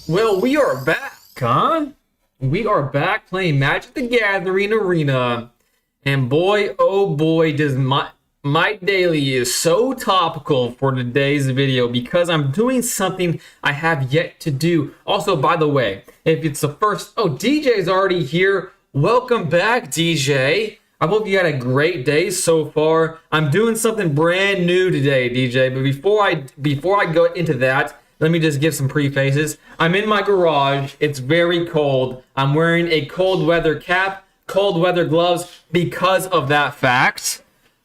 Well, we are back, huh? We are back playing Magic the Gathering Arena. And boy, oh boy, does my daily is so topical for today's video because I'm doing something I have yet to do. Also, by the way, if it's the first... Oh, DJ's already here. Welcome back, DJ. I hope you had a great day so far. I'm doing something brand new today, DJ. But before I go into that, let me just give some prefaces. I'm in my garage. It's very cold. I'm wearing a cold weather cap, cold weather gloves because of that fact.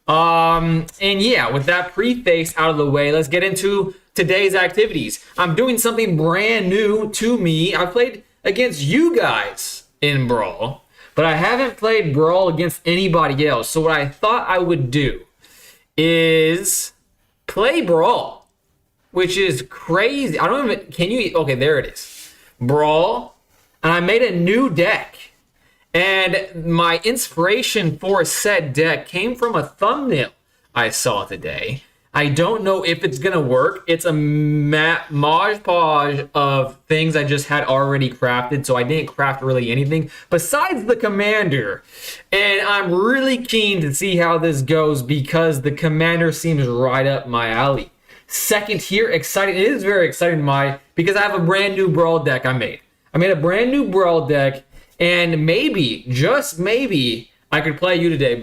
And yeah, with that preface out of the way, let's get into today's activities. I'm doing something brand new to me. I played against you guys in Brawl, but I haven't played Brawl against anybody else. So what I thought I would do is play Brawl, which is crazy. I don't even, can you, okay, there it is. Brawl, and I made a new deck. And my inspiration for said deck came from a thumbnail I saw today. I don't know if it's gonna work. It's a modge podge of things I just had already crafted, so I didn't craft really anything besides the commander. And I'm really keen to see how this goes because the commander seems right up my alley. Second here, exciting. It is very exciting, because I have a brand new Brawl deck I made. I made a brand new Brawl deck, and maybe, just maybe, I could play you today,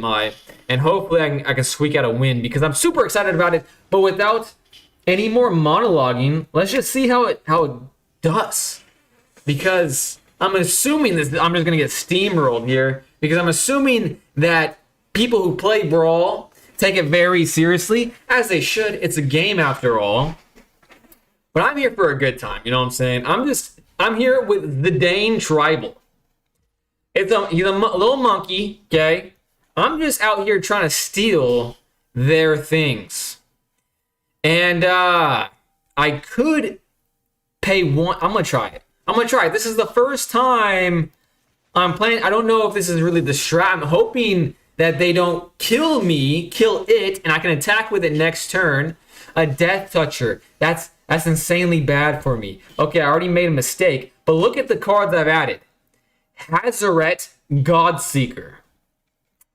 and hopefully I can squeak out a win because I'm super excited about it. But without any more monologuing, let's just see how it does. Because I'm assuming this. I'm just gonna get steamrolled here because I'm assuming that people who play Brawl take it very seriously, as they should. It's a game after all. But I'm here for a good time, you know what I'm saying? I'm here with the Dane Tribal. He's a little monkey, okay? I'm just out here trying to steal their things. And I could pay one. I'm gonna try it. This is the first time I'm playing. I don't know if this is really the strat. I'm hoping that they don't kill it, and I can attack with it next turn. A Death Toucher. That's insanely bad for me. Okay, I already made a mistake, but look at the cards I've added. Hazaret, Godseeker.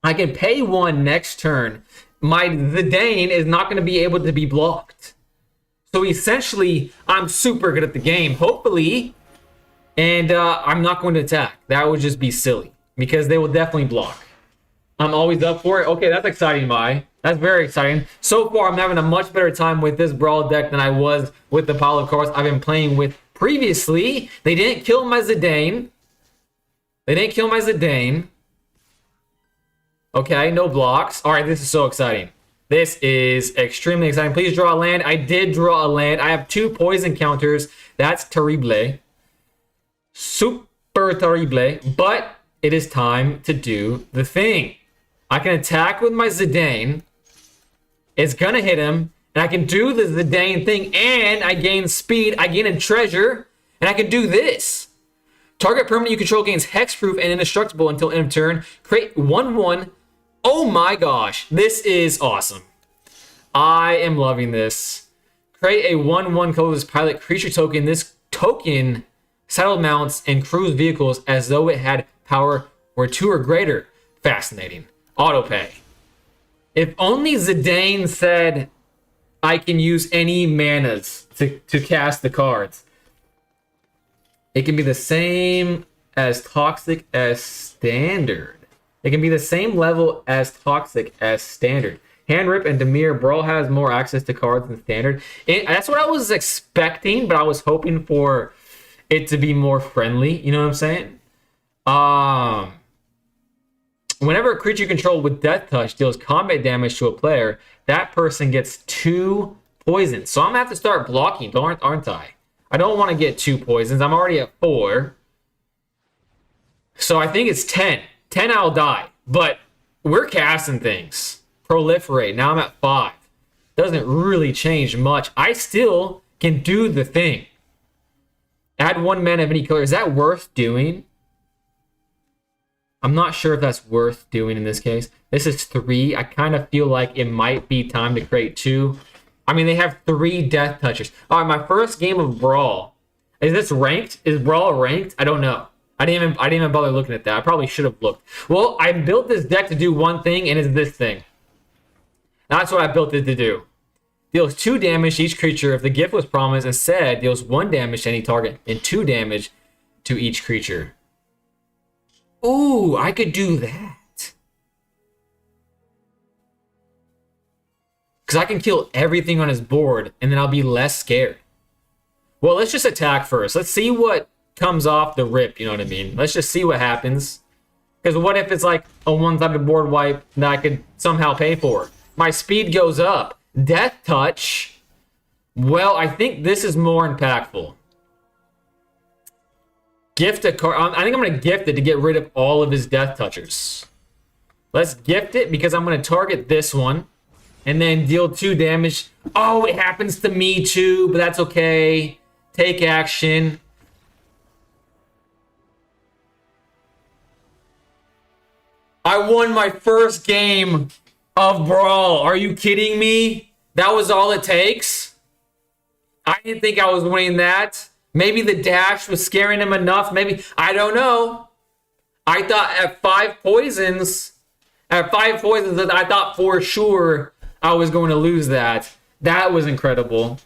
I can pay one next turn. The Dane is not going to be able to be blocked. So essentially, I'm super good at the game, hopefully, and I'm not going to attack. That would just be silly, because they will definitely block. I'm always up for it. Okay, that's exciting, That's very exciting. So far, I'm having a much better time with this Brawl deck than I was with the pile of cards I've been playing with previously. They didn't kill my Zidane. Okay, no blocks. All right, this is so exciting. This is extremely exciting. Please draw a land. I did draw a land. I have 2 poison counters. That's terrible. Super terrible. But it is time to do the thing. I can attack with my Zidane. It's gonna hit him. And I can do the Zidane thing. And I gain speed. I gain a treasure. And I can do this. Target permanent you control gains hexproof and indestructible until end of turn. Create 1/1. Oh my gosh. This is awesome. I am loving this. Create a 1/1 colorless pilot creature token. This token saddle mounts and cruise vehicles as though it had power where 2 or greater. Fascinating. Autopay. If only Zidane said I can use any manas to cast the cards. It can be the same as Toxic as Standard. It can be the same level as Toxic as Standard. Handrip and Demir, Brawl has more access to cards than Standard. That's what I was expecting, but I was hoping for it to be more friendly. You know what I'm saying? Whenever a creature you control with Death Touch deals combat damage to a player, that person gets 2 poisons. So I'm gonna have to start blocking, aren't I? I don't want to get 2 poisons. I'm already at 4. So I think it's 10. 10 I'll die. But we're casting things. Proliferate. Now I'm at 5. Doesn't really change much. I still can do the thing. Add 1 mana of any color. Is that worth doing? I'm not sure if that's worth doing in this case. This is 3. I kind of feel like it might be time to create 2. I mean, they have 3 Death Touchers. All right, my first game of Brawl. Is this ranked? Is Brawl ranked? I don't know. I didn't even bother looking at that. I probably should have looked. Well, I built this deck to do one thing, and it's this thing. That's what I built it to do. Deals 2 damage to each creature if the gift was promised. Instead, deals 1 damage to any target and 2 damage to each creature. Ooh, I could do that. Because I can kill everything on his board, and then I'll be less scared. Well, let's just attack first. Let's see what comes off the rip, you know what I mean? Let's just see what happens. Because what if it's like a one-sided board wipe that I could somehow pay for? My speed goes up. Death Touch. Well, I think this is more impactful. Gift a card. I think I'm going to gift it to get rid of all of his Death Touchers. Let's gift it because I'm going to target this one. And then deal 2 damage. Oh, it happens to me too, but that's okay. Take action. I won my first game of Brawl. Are you kidding me? That was all it takes? I didn't think I was winning that. Maybe the dash was scaring him enough. Maybe. I don't know. I thought at 5 poisons, I thought for sure I was going to lose that. That was incredible.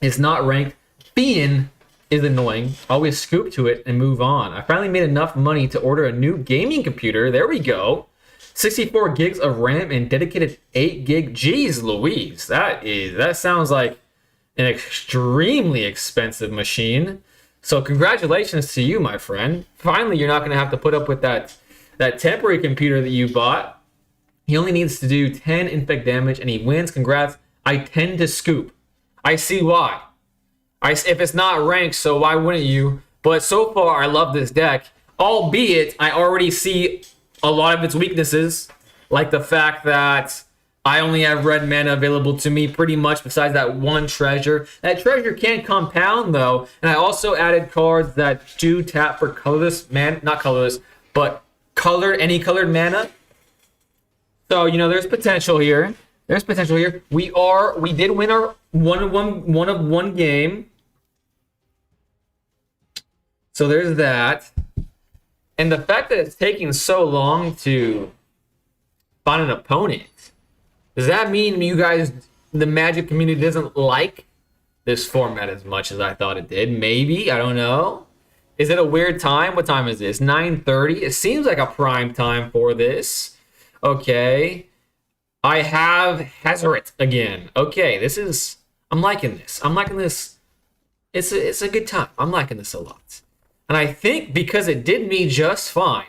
It's not ranked. Fiend is annoying. Always scoop to it and move on. I finally made enough money to order a new gaming computer. There we go. 64 gigs of RAM and dedicated 8 gig. Jeez Louise. That sounds like an extremely expensive machine. So congratulations to you, my friend. Finally, you're not going to have to put up with that temporary computer that you bought. He only needs to do 10 infect damage and he wins. Congrats. I tend to scoop. I see why. If it's not ranked, so why wouldn't you? But so far, I love this deck. Albeit, I already see a lot of its weaknesses. Like the fact that I only have red mana available to me pretty much besides that one treasure. That treasure can compound, though. And I also added cards that do tap for colorless mana. Not colorless, but any colored mana. So, you know, there's potential here. There's potential here. We did win our one of one game. So there's that. And the fact that it's taking so long to find an opponent, does that mean you guys, the Magic community, doesn't like this format as much as I thought it did? Maybe, I don't know. Is it a weird time? What time is this? 9:30? It seems like a prime time for this. Okay. I have Hazoret again. Okay, I'm liking this. I'm liking this. It's a good time. I'm liking this a lot. And I think because it did me just fine,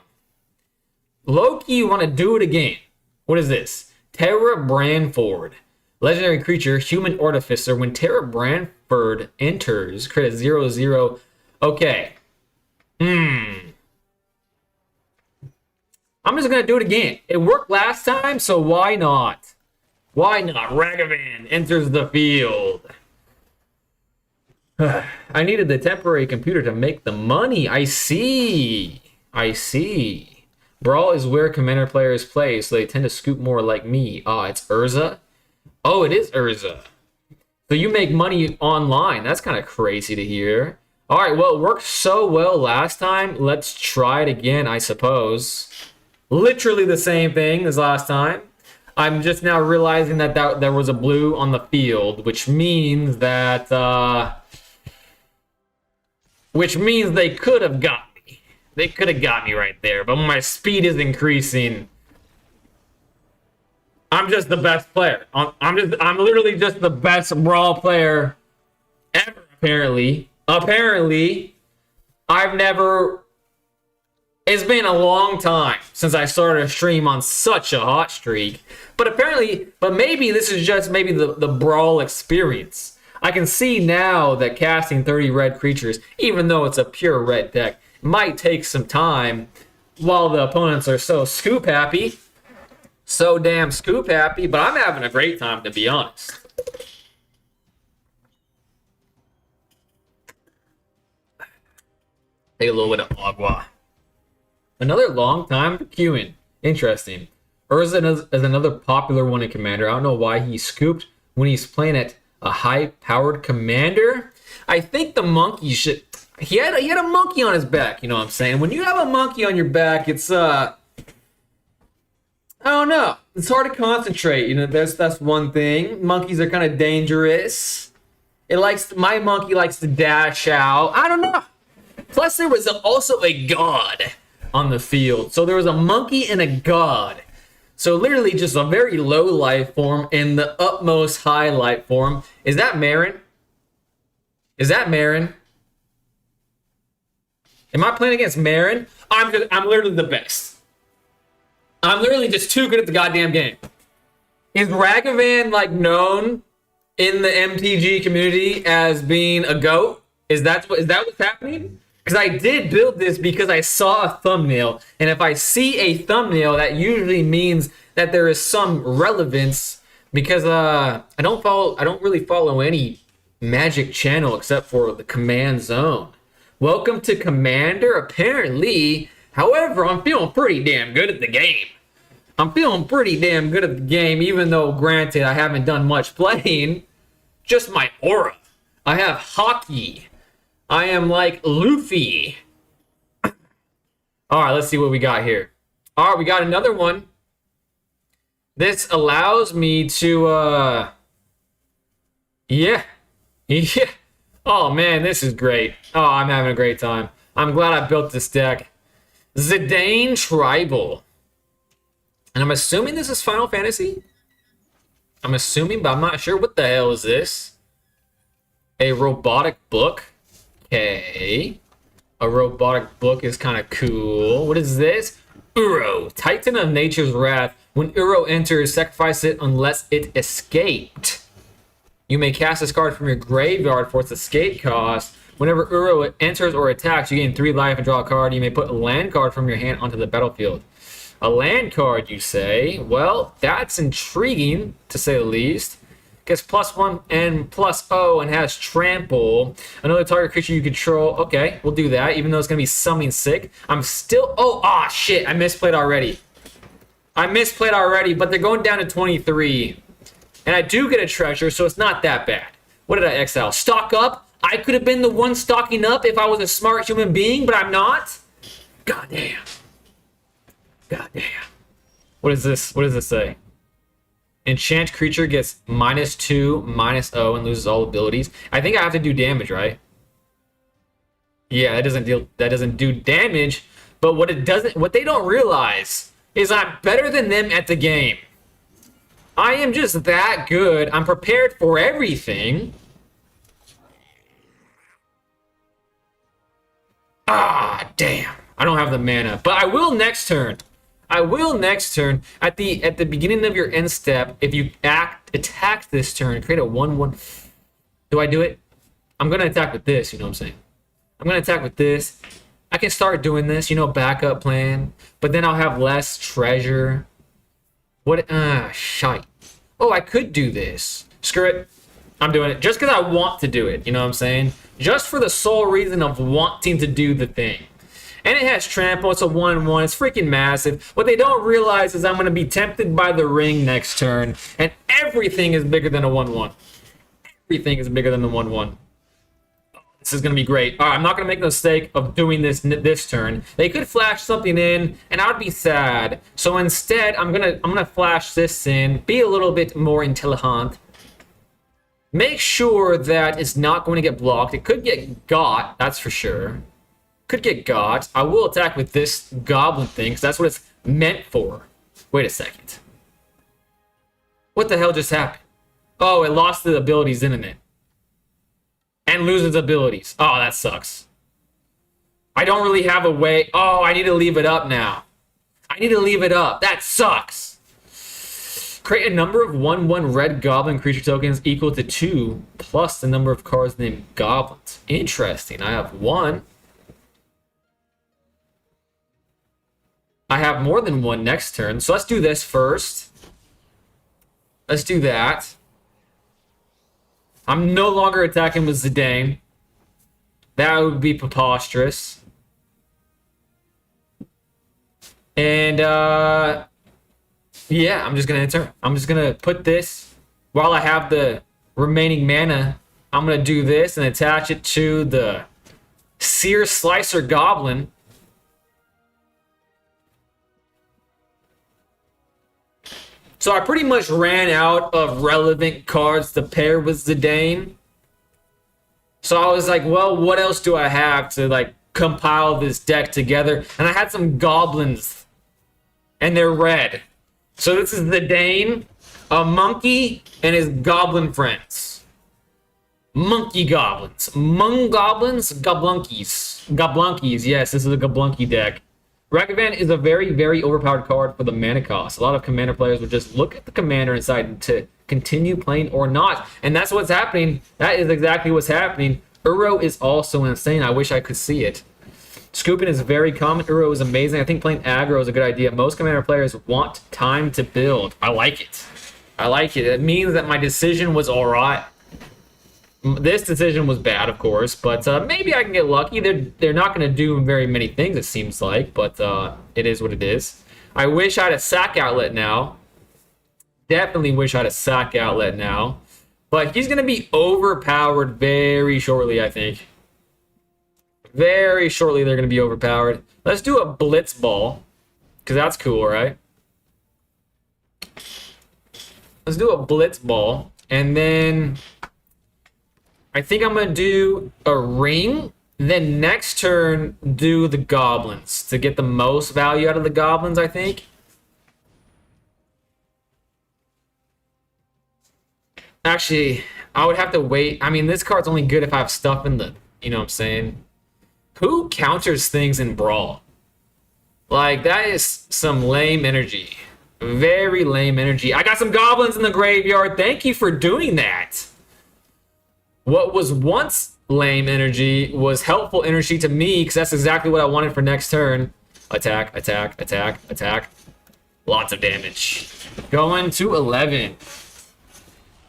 low-key, you want to do it again. What is this? Terra Branford. Legendary creature, human artificer. When Terra Branford enters, create a 0/0. Okay. I'm just going to do it again. It worked last time, so why not? Why not? Ragavan enters the field. I needed the temporary computer to make the money. I see. Brawl is where commander players play, so they tend to scoop more like me. It's Urza? Oh, it is Urza. So you make money online. That's kind of crazy to hear. All right, well, it worked so well last time. Let's try it again, I suppose. Literally the same thing as last time. I'm just now realizing that there was a blue on the field, which means that they could have got me. They could have got me right there, but my speed is increasing. I'm just the best player. I'm literally just the best Brawl player ever, apparently. It's been a long time since I started a stream on such a hot streak. But maybe this is just the Brawl experience. I can see now that casting 30 red creatures, even though it's a pure red deck, might take some time while the opponents are so scoop happy. So damn scoop happy, but I'm having a great time, to be honest. Take a little bit of agua. Another long time for queuing. Interesting. Urza is another popular one in Commander. I don't know why he scooped when he's playing at a high-powered commander. I think the monkey should... he had a monkey on his back, you know what I'm saying? When you have a monkey on your back, it's I don't know. It's hard to concentrate. You know, that's one thing. Monkeys are kind of dangerous. My monkey likes to dash out. I don't know. Plus, there was also a god on the field. So there was a monkey and a god. So literally just a very low life form and the utmost high life form. Is that Marin? Is that Marin? Am I playing against Marin? I'm literally the best. I'm literally just too good at the goddamn game. Is Ragavan like known in the MTG community as being a GOAT? Is that what's happening? Because I did build this because I saw a thumbnail, and if I see a thumbnail, that usually means that there is some relevance. Because I don't really follow any Magic channel except for the Command Zone. Welcome to Commander, apparently. However, I'm feeling pretty damn good at the game. Even though, granted, I haven't done much playing. Just my aura. I have hockey. I am like Luffy. Alright, let's see what we got here. Alright, we got another one. This allows me to, yeah. Oh, man, this is great. Oh, I'm having a great time. I'm glad I built this deck. Zidane Tribal. And I'm assuming this is Final Fantasy? I'm assuming, but I'm not sure. What the hell is this? A robotic book? Okay. A robotic book is kind of cool. What is this? Uro, Titan of Nature's Wrath. When Uro enters, sacrifice it unless it escaped. You may cast this card from your graveyard for its escape cost. Whenever Uro enters or attacks, you gain 3 life and draw a card. You may put a land card from your hand onto the battlefield. A land card, you say? Well, that's intriguing, to say the least. Gets +1 and +0 and has trample. Another target creature you control. Okay, we'll do that, even though it's going to be something sick. I'm still... Oh, shit, I misplayed already. But they're going down to 23. And I do get a treasure, so it's not that bad. What did I exile? Stock up? I could have been the one stocking up if I was a smart human being, but I'm not? Goddamn. What is this? What does this say? Enchant creature gets -2, -0, and loses all abilities. I think I have to do damage, right? Yeah, that doesn't do damage, but what they don't realize is I'm better than them at the game. I am just that good. I'm prepared for everything. Ah, damn. I don't have the mana, but I will next turn. At the beginning of your end step. If you attack this turn, create a 1/1. Do I do it? I'm gonna attack with this. You know what I'm saying? I'm gonna attack with this. I can start doing this. You know, backup plan. But then I'll have less treasure. What? Shite. Oh, I could do this. Screw it. I'm doing it just because I want to do it. You know what I'm saying? Just for the sole reason of wanting to do the thing. And it has trample. It's a 1/1. It's freaking massive. What they don't realize is I'm going to be tempted by the ring next turn. And everything is bigger than a 1/1. Everything is bigger than the 1/1. This is going to be great. All right, I'm not going to make the mistake of doing this turn. They could flash something in, and I would be sad. So instead, I'm gonna flash this in. Be a little bit more intelligent. Make sure that it's not going to get blocked. It could get got, that's for sure. Could get got. I will attack with this goblin thing, because that's what it's meant for. Wait a second. What the hell just happened? Oh, it lost the abilities, didn't it? And loses abilities. Oh, that sucks. I don't really have a way. Oh, I need to leave it up now. I need to leave it up. That sucks. Create a number of 1/1 red goblin creature tokens equal to 2 plus the number of cards named goblins. Interesting. I have 1. I have more than 1 next turn. So let's do this first. Let's do that. I'm no longer attacking with Zidane. That would be preposterous. And, yeah, I'm just going to enter. I'm just going to put this, while I have the remaining mana, I'm going to do this and attach it to the Sear Slicer Goblin. So I pretty much ran out of relevant cards to pair with Zidane. So I was like, well, what else do I have to like compile this deck together? And I had some goblins, and they're red. So this is Zidane, a monkey, and his goblin friends. Monkey goblins. Mung goblins? Goblunkies. Goblunkies, yes, this is a Goblunky deck. Ragavan is a very, very overpowered card for the mana cost. A lot of commander players would just look at the commander and decide to continue playing or not. And that's what's happening. That is exactly what's happening. Uro is also insane. I wish I could see it. Scooping is very common. Uro is amazing. I think playing aggro is a good idea. Most commander players want time to build. I like it. I like it. It means that my decision was alright. This decision was bad, of course, but maybe I can get lucky. They're not going to do very many things, it seems like, but it is what it is. I wish I had a sack outlet now. Definitely wish I had a sack outlet now. But he's going to be overpowered very shortly, I think. Very shortly, they're going to be overpowered. Let's do a blitz ball, because that's cool, right? Let's do a blitz ball, and then I think I'm going to do a ring, then next turn do the goblins to get the most value out of the goblins, I think. Actually, I would have to wait. I mean, this card's only good if I have stuff in the, you know what I'm saying? Who counters things in Brawl? Like, that is some lame energy. Very lame energy. I got some goblins in the graveyard. Thank you for doing that. What was once lame energy was helpful energy to me, because that's exactly what I wanted for next turn. Attack, attack, attack, attack. Lots of damage. Going to 11.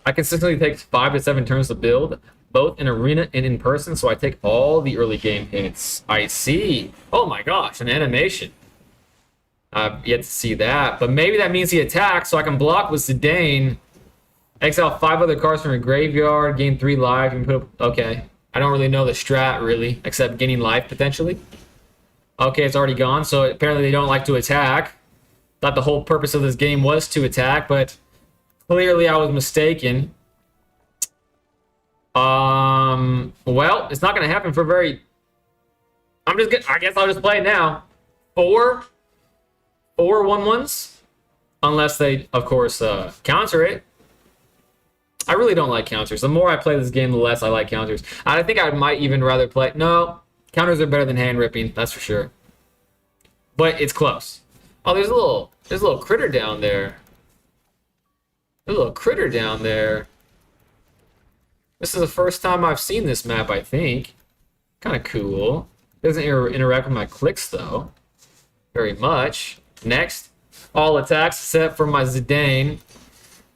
I consistently take 5 to 7 turns to build, both in arena and in person, so I take all the early game hits. I see. Oh my gosh, an animation. I've yet to see that, but maybe that means he attacks, so I can block with Zidane. Exile 5 other cards from your graveyard, gain 3 life, you can put up, okay. I don't really know the strat, really, except gaining life, potentially. Okay, it's already gone, so apparently they don't like to attack. Thought the whole purpose of this game was to attack, but clearly I was mistaken. Well, it's not going to happen for very... I guess I'll just play it now. 4 1/1s, unless they, of course, counter it. I really don't like counters. The more I play this game, the less I like counters. I think I might even rather play... No, counters are better than hand ripping, that's for sure. But it's close. Oh, there's a little critter down there. There's a little critter down there. This is the first time I've seen this map, I think. Kind of cool. Doesn't interact with my clicks, though. Very much. Next. All attacks except for my Zidane.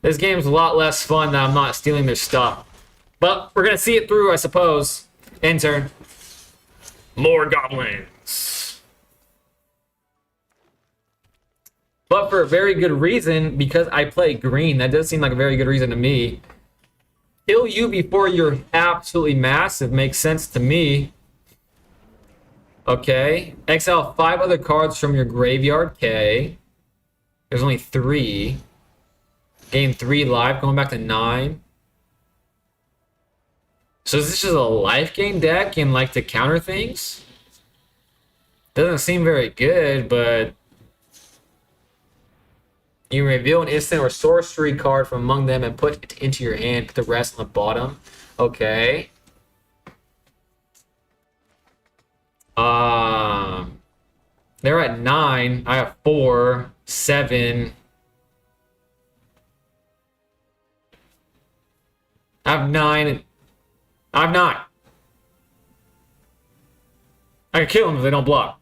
This game's a lot less fun now I'm not stealing their stuff. But we're going to see it through, I suppose. End turn. More goblins. But for a very good reason, because I play green. That does seem like a very good reason to me. Kill you before you're absolutely massive makes sense to me. Okay. Exile 5 other cards from your graveyard. Okay. There's only 3. Gain 3 life, going back to 9. So is this just a life gain deck and like to counter things? Doesn't seem very good, but... You reveal an instant or sorcery card from among them and put it into your hand. Put the rest on the bottom. Okay. They're at 9. I have 4, 7. I have 9. I have 9. I can kill them if they don't block.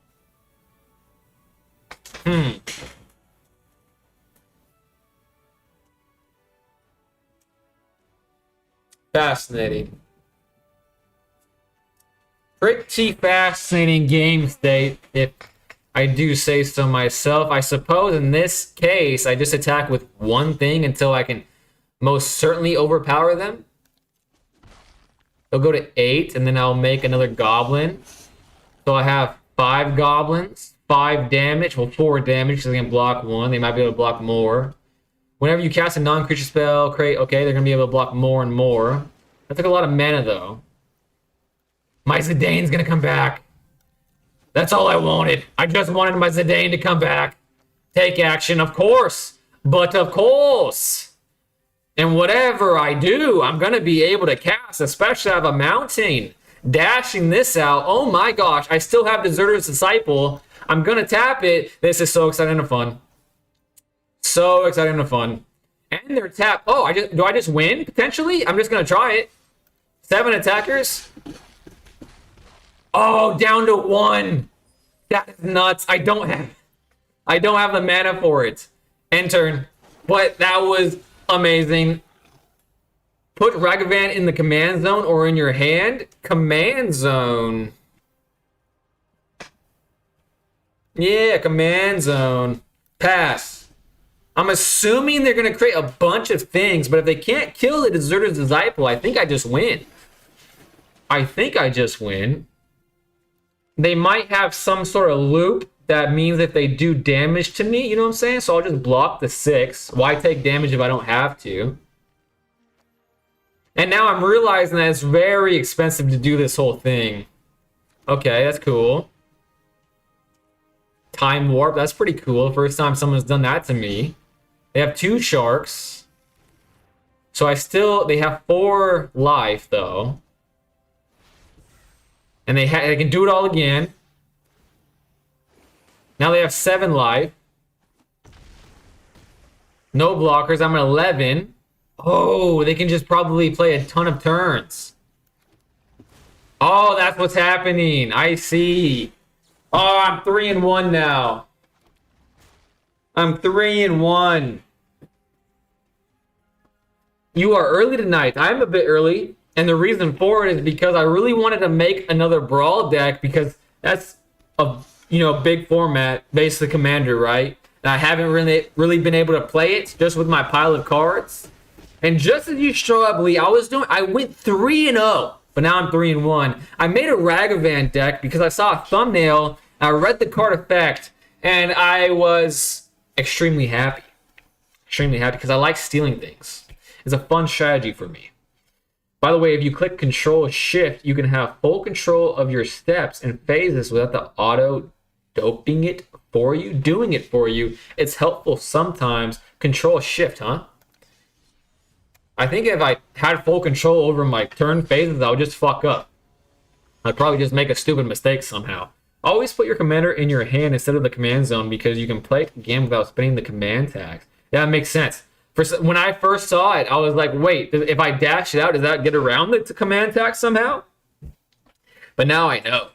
Fascinating. Pretty fascinating game state, if I do say so myself. I suppose in this case, I just attack with one thing until I can most certainly overpower them. They'll go to 8, and then I'll make another goblin. So I have 5 goblins, 5 damage, well 4 damage because they can block 1. They might be able to block more. Whenever you cast a non-creature spell, okay, they're gonna be able to block more and more. That took a lot of mana though. My Zidane's gonna come back. That's all I wanted. I just wanted my Zidane to come back. Take action, of course. But of course. And whatever I do, I'm gonna be able to cast, especially out of a mountain. Dashing this out. Oh my gosh, I still have Deserter's Disciple. I'm gonna tap it. This is so exciting and fun. So exciting and fun. And they're tapped. Oh, do I just win potentially? I'm just gonna try it. 7 attackers. Oh, down to 1. That is nuts. I don't have the mana for it. End turn. But that was amazing. Put Ragavan in the command zone or in your hand. Command zone. Yeah, command zone. Pass. I'm assuming they're going to create a bunch of things, but if they can't kill the Deserter's Disciple, I think I just win. They might have some sort of loop that means if they do damage to me, you know what I'm saying? So I'll just block the 6. Why take damage if I don't have to? And now I'm realizing that it's very expensive to do this whole thing. Okay, that's cool. Time Warp, that's pretty cool. First time someone's done that to me. They have 2 sharks. So they have 4 life though. And they can do it all again. Now they have 7 life. No blockers. I'm at 11. Oh, they can just probably play a ton of turns. Oh, that's what's happening. I see. Oh, I'm 3-1 now. I'm 3-1. You are early tonight. I'm a bit early. And the reason for it is because I really wanted to make another Brawl deck because that's a big format, basically Commander, right? And I haven't really been able to play it just with my pile of cards. And just as you show up, Lee, I went 3-0, but now I'm 3-1. I made a Ragavan deck because I saw a thumbnail, I read the card effect, and I was extremely happy. Extremely happy because I like stealing things. It's a fun strategy for me. By the way, if you click Control Shift, you can have full control of your steps and phases without the auto doing it for you. It's helpful sometimes. Control Shift, huh? I think if I had full control over my turn phases, I would just fuck up. I'd probably just make a stupid mistake somehow. Always put your commander in your hand instead of the command zone because you can play the game without spending the command tags. Yeah, that makes sense. When I first saw it, I was like, wait, if I dash it out, does that get around the command tag somehow? But now I know.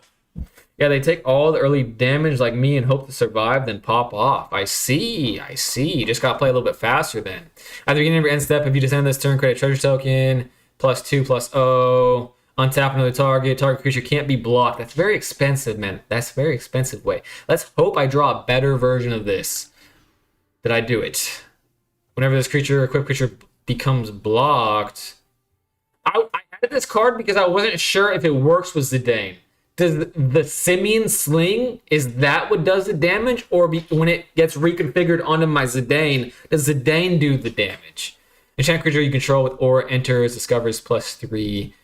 Yeah, they take all the early damage like me and hope to survive, then pop off. I see. You just gotta play a little bit faster then. At the beginning of your end step, if you just end this turn, create a treasure token, +2/+0, untap another target creature can't be blocked. That's very expensive, man. That's a very expensive way. Let's hope I draw a better version of this. Did I do it? Whenever this equipped creature becomes blocked. I added this card because I wasn't sure if it works with Zidane. Does the Simian Sling, is that what does the damage? Or when it gets reconfigured onto my Zidane, does Zidane do the damage? Enchant creature you control with aura enters, discovers +3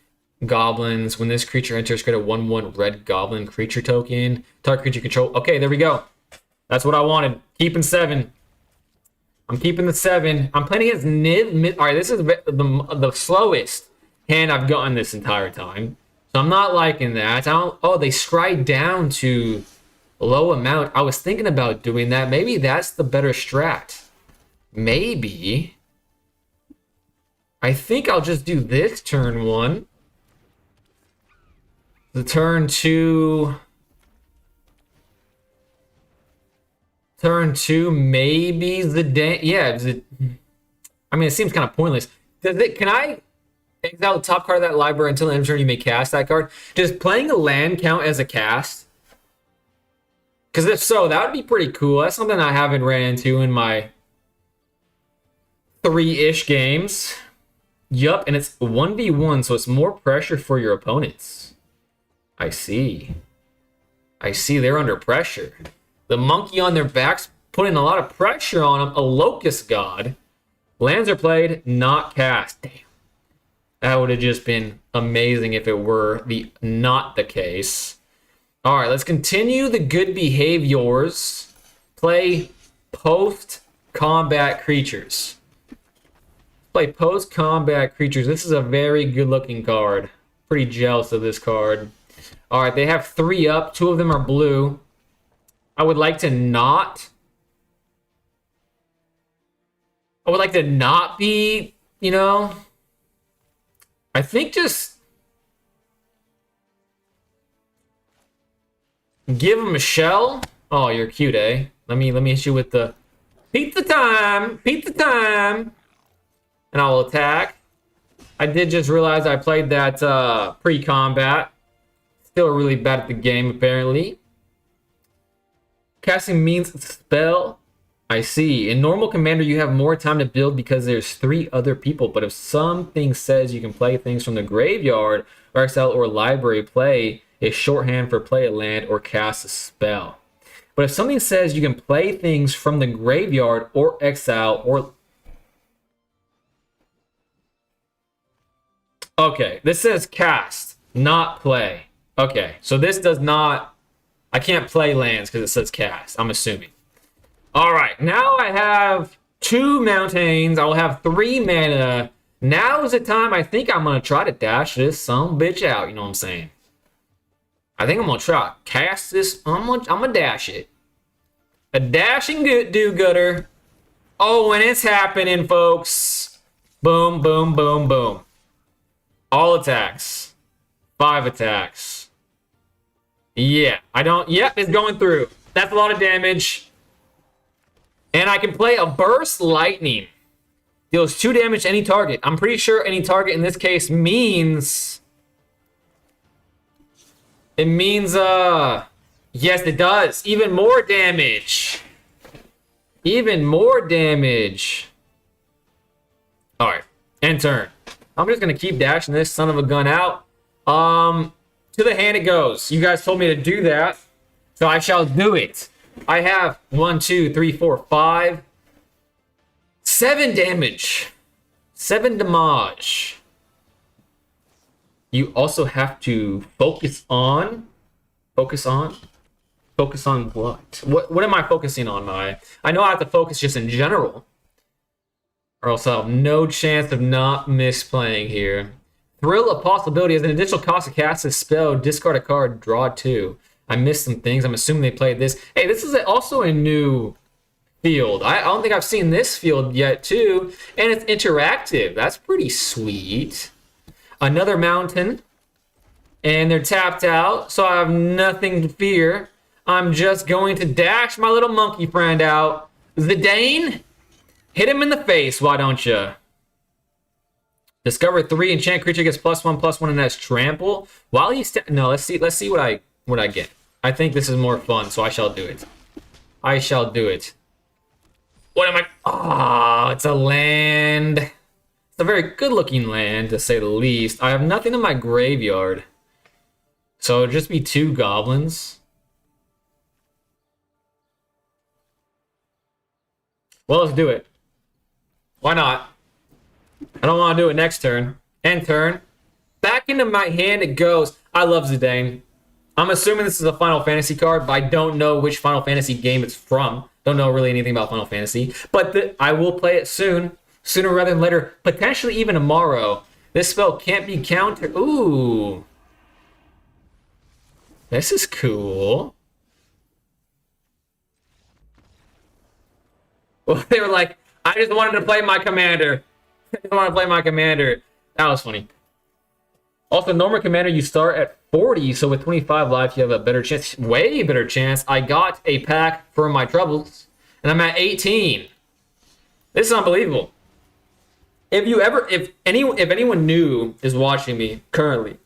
goblins. When this creature enters, create a 1/1 red goblin creature token. Target creature control. Okay, there we go. That's what I wanted. Keeping 7. I'm keeping the 7. I'm playing against Niv. All right, this is the slowest hand I've gotten this entire time. So I'm not liking that. Oh, they scry down to a low amount. I was thinking about doing that. Maybe that's the better strat. Maybe. I think I'll just do this turn 1. The turn 2... Turn 2, maybe Zidane. Yeah, I mean, it seems kind of pointless. Can I exile the top card of that library until the end of turn you may cast that card? Does playing a land count as a cast? Because if so, that would be pretty cool. That's something I haven't ran into in my 3-ish games. Yup, and it's 1v1, so it's more pressure for your opponents. I see. I see they're under pressure. The monkey on their backs putting a lot of pressure on them. A Locust God. Lands are played, not cast. Damn. That would have just been amazing if it were not the case. All right, let's continue the good behaviors. Play post-combat creatures. Play post-combat creatures. This is a very good-looking card. Pretty jealous of this card. All right, they have 3 up. 2 of them are blue. I would like to not be, I think just give him a shell. Oh, you're cute, eh? Let me hit you with the beat the time, and I will attack. I did just realize I played that pre-combat. Still really bad at the game, apparently. Casting means spell. I see. In normal Commander, you have more time to build because there's 3 other people. But if something says you can play things from the graveyard, or exile, or library, play a shorthand for play a land or cast a spell. But if something says you can play things from the graveyard or exile or... Okay, this says cast, not play. Okay, so this does not... I can't play lands because it says cast, I'm assuming. All right, now I have 2 mountains. I will have 3 mana. Now is the time I think I'm going to try to dash this some bitch out. You know what I'm saying? I think I'm going to try to cast this. I'm going to dash it. A dashing do-gooder. Oh, and it's happening, folks. Boom, boom, boom, boom. All attacks. 5 attacks. Yeah, Yep, it's going through. That's a lot of damage. And I can play a Burst Lightning. Deals 2 damage to any target. I'm pretty sure any target in this case means... It means, yes, it does. Even more damage. Even more damage. Alright, end turn. I'm just going to keep dashing this son of a gun out. To the hand it goes. You guys told me to do that. So I shall do it. I have 1, 2, 3, 4, 5, 7 damage. 7 damage. You also have to focus on what? What am I focusing on, I know I have to focus just in general. Or else I'll have no chance of not misplaying here. Thrill of Possibility as an additional cost to cast a spell, discard a card, draw 2. I missed some things. I'm assuming they played this. Hey, this is also a new field. I don't think I've seen this field yet, too. And it's interactive. That's pretty sweet. Another mountain. And they're tapped out, so I have nothing to fear. I'm just going to dash my little monkey friend out. Zidane, hit him in the face, why don't you? Discover 3 enchant creature gets +1/+1 and has trample. While he's no, let's see what I get. I think this is more fun, so I shall do it. I shall do it. What am I? Ah, it's a land. It's a very good-looking land, to say the least. I have nothing in my graveyard, so it'll just be 2 goblins. Well, let's do it. Why not? I don't want to do it next turn. End turn. Back into my hand it goes. I love Zidane. I'm assuming this is a Final Fantasy card, but I don't know which Final Fantasy game it's from. Don't know really anything about Final Fantasy. But I will play it soon. Sooner rather than later. Potentially even tomorrow. This spell can't be countered. Ooh. This is cool. Well, they were like, I just wanted to play my commander. I just want to play my commander. That was funny. Also, normal commander, you start at 40, so with 25 life, you have a better chance. Way better chance. I got a pack for my troubles, and I'm at 18. This is unbelievable. If anyone new is watching me currently,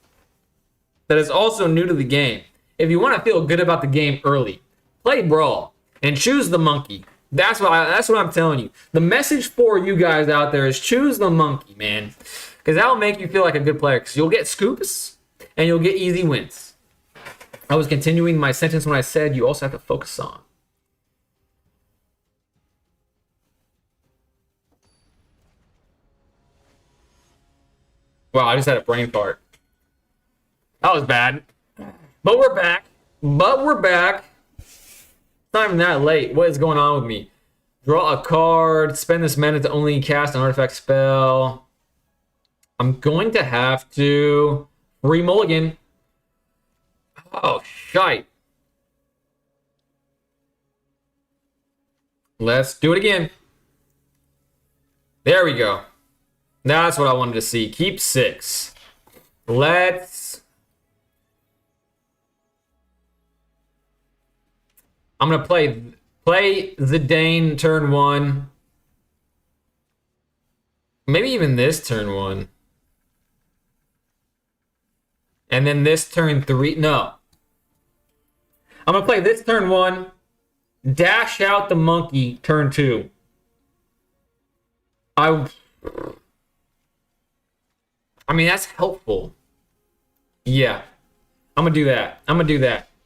that is also new to the game, if you want to feel good about the game early, play Brawl and choose the monkey. That's what I'm telling you. The message for you guys out there is choose the monkey, man. Because that'll make you feel like a good player. Because you'll get scoops and you'll get easy wins. I was continuing my sentence when I said you also have to focus on. Wow, I just had a brain fart. That was bad. But we're back. It's not even that late. What is going on with me? Draw a card. Spend this mana to only cast an artifact spell. I'm going to have to re-mulligan. Oh, shite. Let's do it again. There we go. That's what I wanted to see. Keep 6. I'm gonna play Zidane turn 1. Maybe even this turn 1. And then this turn 3. No. I'm gonna play this turn 1. Dash out the monkey turn 2. I mean, that's helpful. Yeah. I'm gonna do that.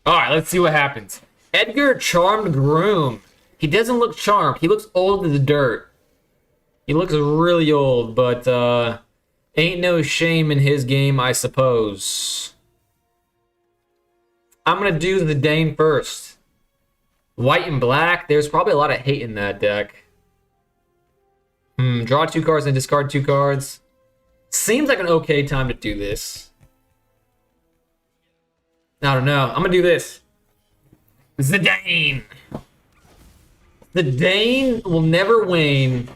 All right, let's see what happens. Edgar Charmed Groom. He doesn't look charmed. He looks old as dirt. He looks really old, but ain't no shame in his game, I suppose. I'm gonna do the Dane first. White and black. There's probably a lot of hate in that deck. Draw 2 cards and discard 2 cards. Seems like an okay time to do this. I don't know. I'm gonna do this. Zidane. Zidane will never wane.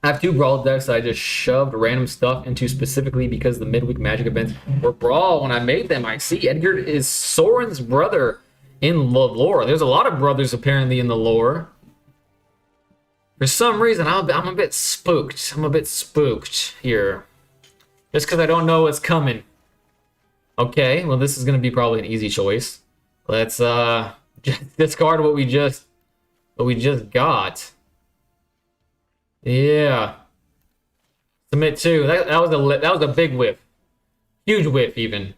I have 2 Brawl decks that I just shoved random stuff into specifically because the midweek Magic events were Brawl when I made them. I see Edgar is Soren's brother in the lore. There's a lot of brothers apparently in the lore. For some reason, I'm a bit spooked. I'm a bit spooked here. Just because I don't know what's coming. Okay, well this is going to be probably an easy choice. Let's just discard what we just got. Yeah. Submit 2. That was a big whiff. Huge whiff even.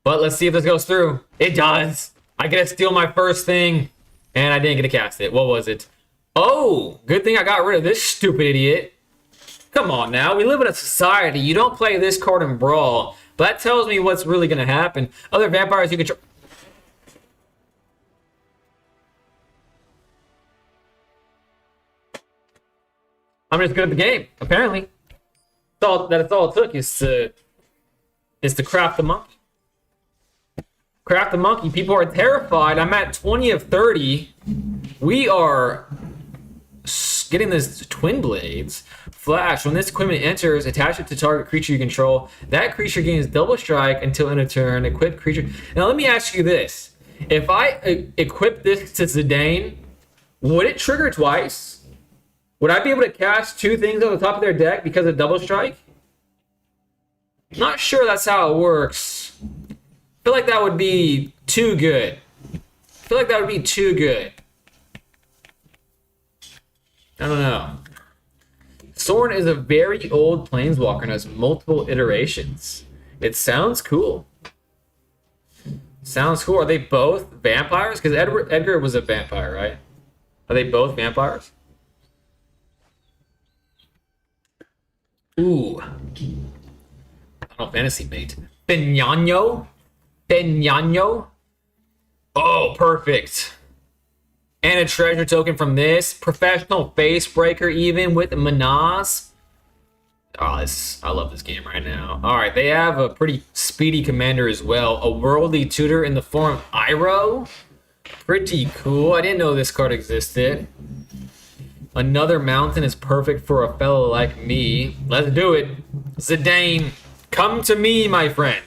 But let's see if this goes through. It does. I get to steal my first thing and I didn't get to cast it. What was it? Oh, good thing I got rid of this stupid idiot. Come on now. We live in a society. You don't play this card in Brawl. But that tells me what's really going to happen. Other vampires you control. I'm just good at the game, apparently. That's all it took is to craft the monkey. Craft the monkey. People are terrified. I'm at 20 of 30. We are getting this Twin Blades. Flash. When this equipment enters, attach it to target creature you control. That creature gains double strike until end of turn. Equip creature. Now let me ask you this. If I equip this to Zidane, would it trigger twice? Would I be able to cast 2 things on the top of their deck because of double strike? Not sure that's how it works. I feel like that would be too good. I don't know. Soren is a very old planeswalker and has multiple iterations. It sounds cool. Are they both vampires? Because Edgar was a vampire, right? Are they both vampires? Ooh. Final Fantasy mate. Benyano? Oh, perfect. And a treasure token from this. Professional face breaker even with Manaz. Oh, I love this game right now. Alright, they have a pretty speedy commander as well. A worldly tutor in the form of Iroh. Pretty cool. I didn't know this card existed. Another mountain is perfect for a fellow like me. Let's do it. Zidane, come to me, my friend.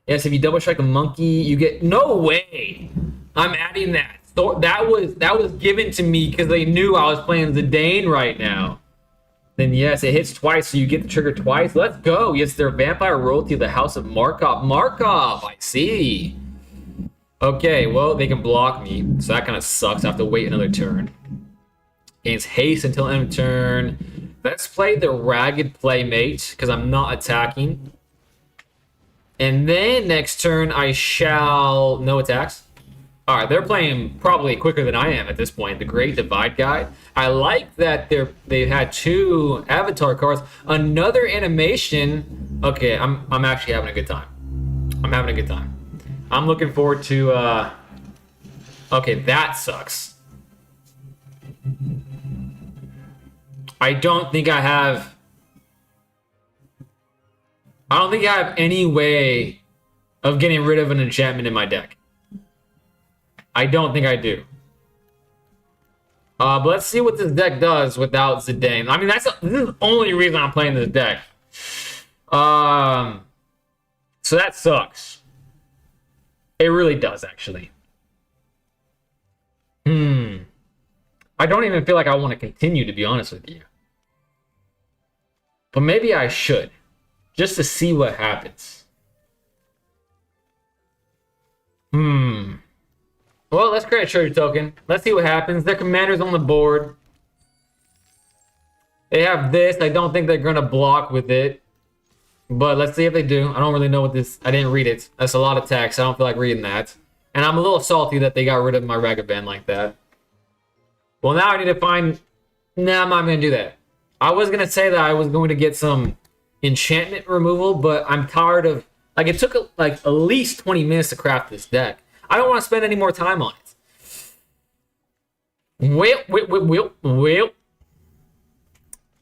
Yes, if you double strike a monkey, you get... No way! I'm adding that. So that was given to me because they knew I was playing Zidane right now. Then yes, it hits twice, so you get the trigger twice. Let's go. Yes, they're vampire royalty of the House of Markov. Markov, I see. Okay, well, they can block me, so that kind of sucks. I have to wait another turn. Gains haste until end of turn. Let's play the Ragged Playmate, because I'm not attacking. And then next turn, I shall... No attacks. All right, they're playing probably quicker than I am at this point. The Great Divide Guide. I like that they've had 2 avatar cards. Another animation. Okay, I'm actually having a good time. I'm having a good time. I'm looking forward to... Okay, that sucks. I don't think I have any way of getting rid of an enchantment in my deck. I don't think I do. But let's see what this deck does without Zidane. I mean, this is the only reason I'm playing this deck. So that sucks. It really does, actually. I don't even feel like I want to continue, to be honest with you. But maybe I should. Just to see what happens. Well, let's create a treasure token. Let's see what happens. Their commander's on the board. They have this. I don't think they're going to block with it. But let's see if they do. I don't really know what this... I didn't read it. That's a lot of text. I don't feel like reading that. And I'm a little salty that they got rid of my Ragavan like that. Well, now I need to find... Nah, I'm not going to do that. I was going to say that I was going to get some enchantment removal, but I'm tired of... Like, it took, like, at least 20 minutes to craft this deck. I don't want to spend any more time on it. Well.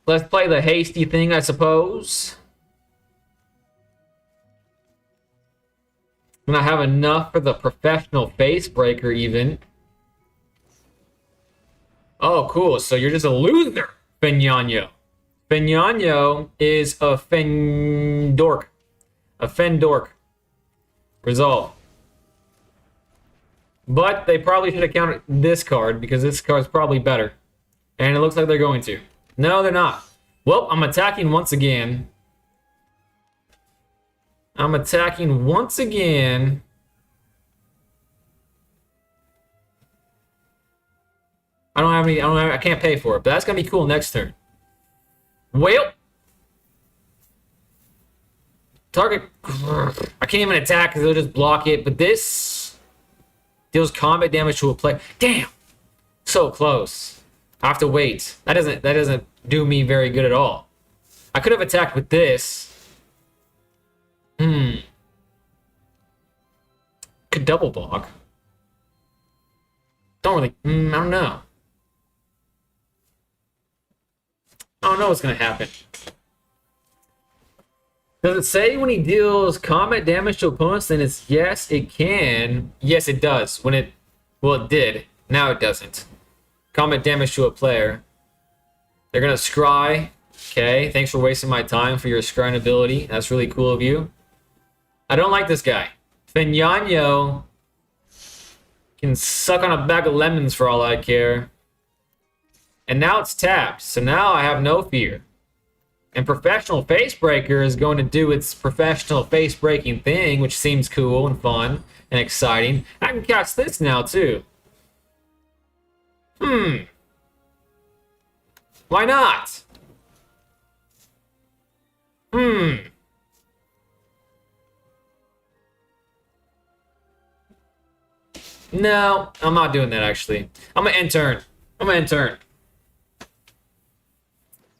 Let's play the hasty thing, I suppose. And I have enough for the professional face breaker, even. Oh, cool. So you're just a loser, Fenyanyo. Fenyanyo is a Fendork. A Fendork. Resolve. But they probably should have counted this card, because this card's probably better. And it looks like they're going to. No, they're not. Well, I'm attacking once again. I don't have any, I can't pay for it, but that's gonna be cool next turn. Well, target, I can't even attack because they'll just block it, but this deals combat damage to a player. Damn, so close. I have to wait. That doesn't do me very good at all. I could have attacked with this. Could double block. Don't really, I don't know. I don't know what's going to happen. Does it say when he deals combat damage to opponents? Then it's yes, it can. Yes, it does. When it, well, it did. Now it doesn't. Combat damage to a player. They're going to scry. Okay, thanks for wasting my time for your scrying ability. That's really cool of you. I don't like this guy. Fenyanyo can suck on a bag of lemons for all I care. And now it's tapped, so now I have no fear. And Professional Facebreaker is going to do its professional face-breaking thing, which seems cool and fun and exciting. I can cast this now, too. Why not? No, I'm not doing that, actually. I'm going to end turn.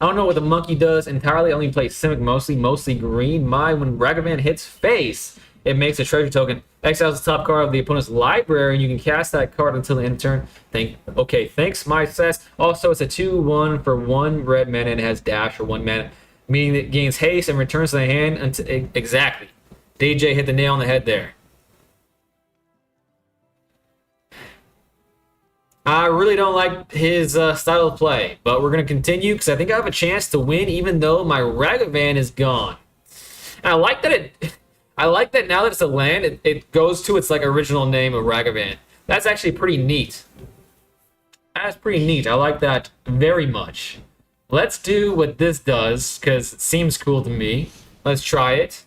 I don't know what the monkey does entirely. I only play Simic mostly green. When Ragavan hits face, it makes a treasure token. Exiles the top card of the opponent's library, and you can cast that card until the end of turn. Okay, thanks, my sass. Also, it's a 2/1 for 1 red mana and it has dash for 1 mana, meaning it gains haste and returns to the hand until exactly. DJ hit the nail on the head there. I really don't like his style of play, but we're going to continue because I think I have a chance to win even though my Ragavan is gone. And I like that now that it's a land, it goes to its like original name of Ragavan. That's actually pretty neat. That's pretty neat. I like that very much. Let's do what this does because it seems cool to me. Let's try it.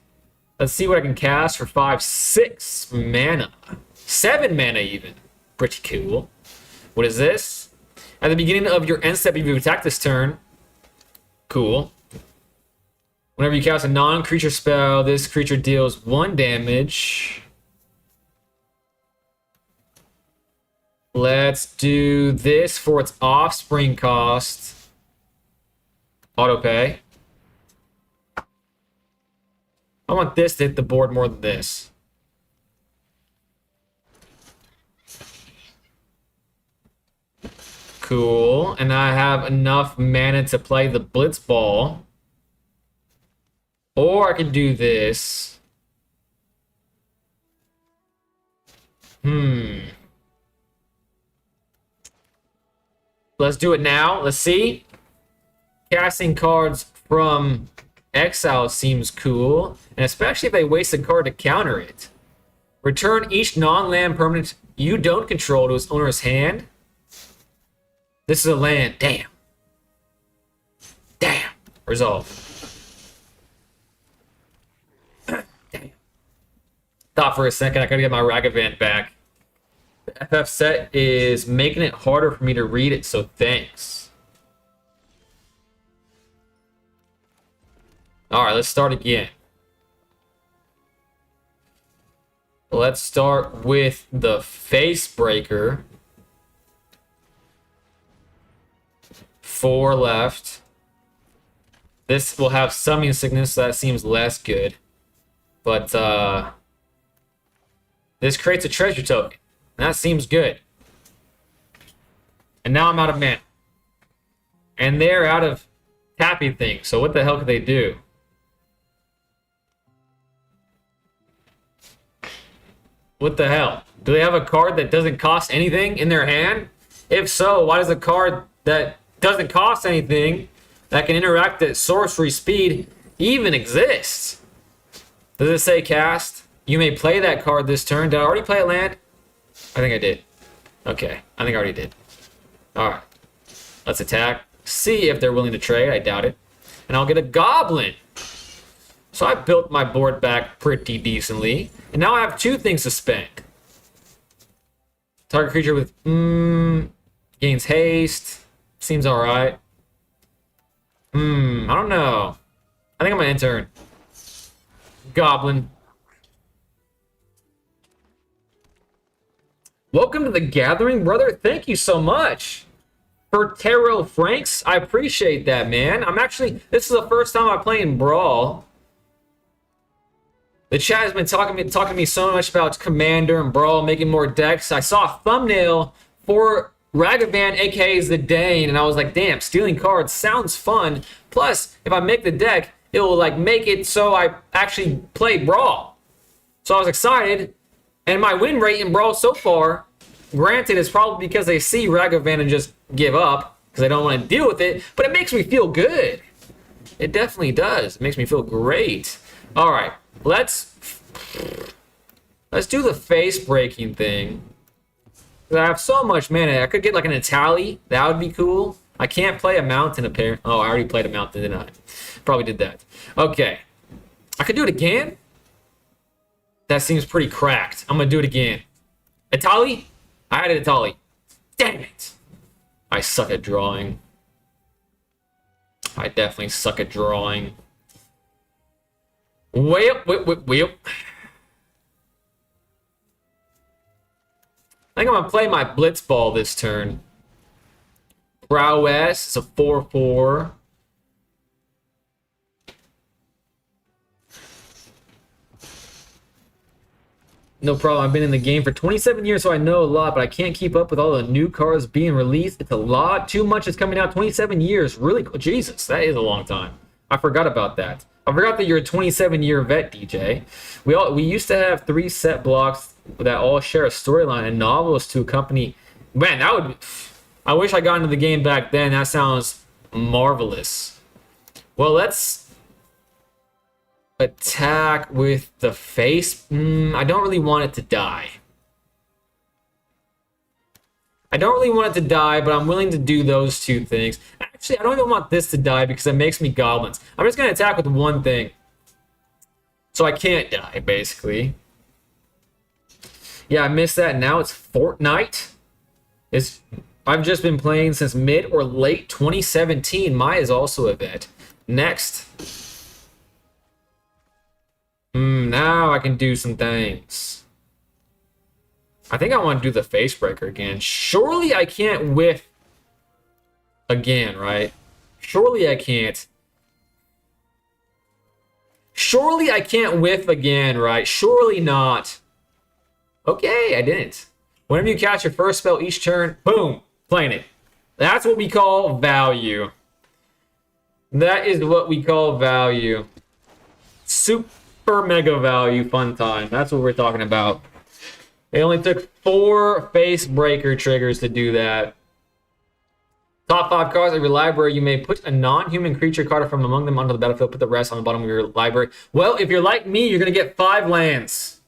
Let's see what I can cast for 6 mana. 7 mana even. Pretty cool. What is this? At the beginning of your end step, if you attack this turn. Cool. Whenever you cast a non-creature spell, this creature deals 1 damage. Let's do this for its offspring cost. Autopay. I want this to hit the board more than this. Cool. And I have enough mana to play the Blitz Ball. Or I can do this. Let's do it now. Let's see. Casting cards from exile seems cool. And especially if they waste a card to counter it. Return each non-land permanent you don't control to its owner's hand. This is a land. Damn. Damn. Resolve. Damn. Thought for a second I gotta get my Ragavan back. The FF set is making it harder for me to read it, so thanks. Alright, let's start again. Let's start with the Facebreaker. 4 left. This will have Summoning Sickness, so that seems less good. But, this creates a treasure token. That seems good. And now I'm out of mana. And they're out of tapping things, so what the hell could they do? What the hell? Do they have a card that doesn't cost anything in their hand? If so, why does a card that doesn't cost anything, that can interact at sorcery speed, even exist? Does it say cast? You may play that card this turn. Did I already play a land? I think I did. Okay, I think I already did. Alright. Let's attack. See if they're willing to trade. I doubt it. And I'll get a Goblin. So I built my board back pretty decently. And now I have 2 things to spend. Target creature with gains haste. Seems alright. I don't know. I think I'm gonna enter. Goblin. Welcome to the gathering, brother. Thank you so much for Tarot Franks. I appreciate that, man. This is the first time I'm playing Brawl. The chat has been talking to me so much about Commander and Brawl, making more decks. I saw a thumbnail for Ragavan, aka the Dane, and I was like, damn, stealing cards sounds fun. Plus, if I make the deck, it will like make it so I actually play Brawl. So I was excited. And my win rate in Brawl so far, granted, is probably because they see Ragavan and just give up because they don't want to deal with it, but it makes me feel good. It definitely does. It makes me feel great. All right, let's do the face-breaking thing. I have so much mana. I could get like an Itali. That would be cool. I can't play a mountain apparently. Oh, I already played a mountain, didn't I? Probably did that. Okay. I could do it again. That seems pretty cracked. I'm going to do it again. Itali? I had an Itali. Damn it. I suck at drawing. I definitely suck at drawing. Way up. I think I'm going to play my Blitz Ball this turn. Prowess. It's a 4/4. No problem. I've been in the game for 27 years, so I know a lot, but I can't keep up with all the new cards being released. It's a lot. Too much is coming out. 27 years. Really? Jesus, that is a long time. I forgot about that. I forgot that you're a 27-year vet, DJ. We used to have 3 set blocks that all share a storyline and novels to accompany. Man, that would. I wish I got into the game back then. That sounds marvelous. Well, let's attack with the face. I don't really want it to die. I don't really want it to die, but I'm willing to do those 2 things. Actually, I don't even want this to die because it makes me goblins. I'm just going to attack with 1 thing. So I can't die, basically. Yeah, I missed that. Now it's Fortnite. I've just been playing since mid or late 2017. Mai is also a vet. Next. Now I can do some things. I think I want to do the face breaker again. Surely I can't whiff again, right? Surely I can't. Surely I can't whiff again, right? Surely not. Okay, I didn't. Whenever you cast your first spell each turn, boom, playing it. That's what we call value. That is what we call value. Super mega value fun time. That's what we're talking about. It only took 4 face breaker triggers to do that. Top 5 cards of your library. You may put a non-human creature card from among them onto the battlefield. Put the rest on the bottom of your library. Well, if you're like me, you're going to get 5 lands.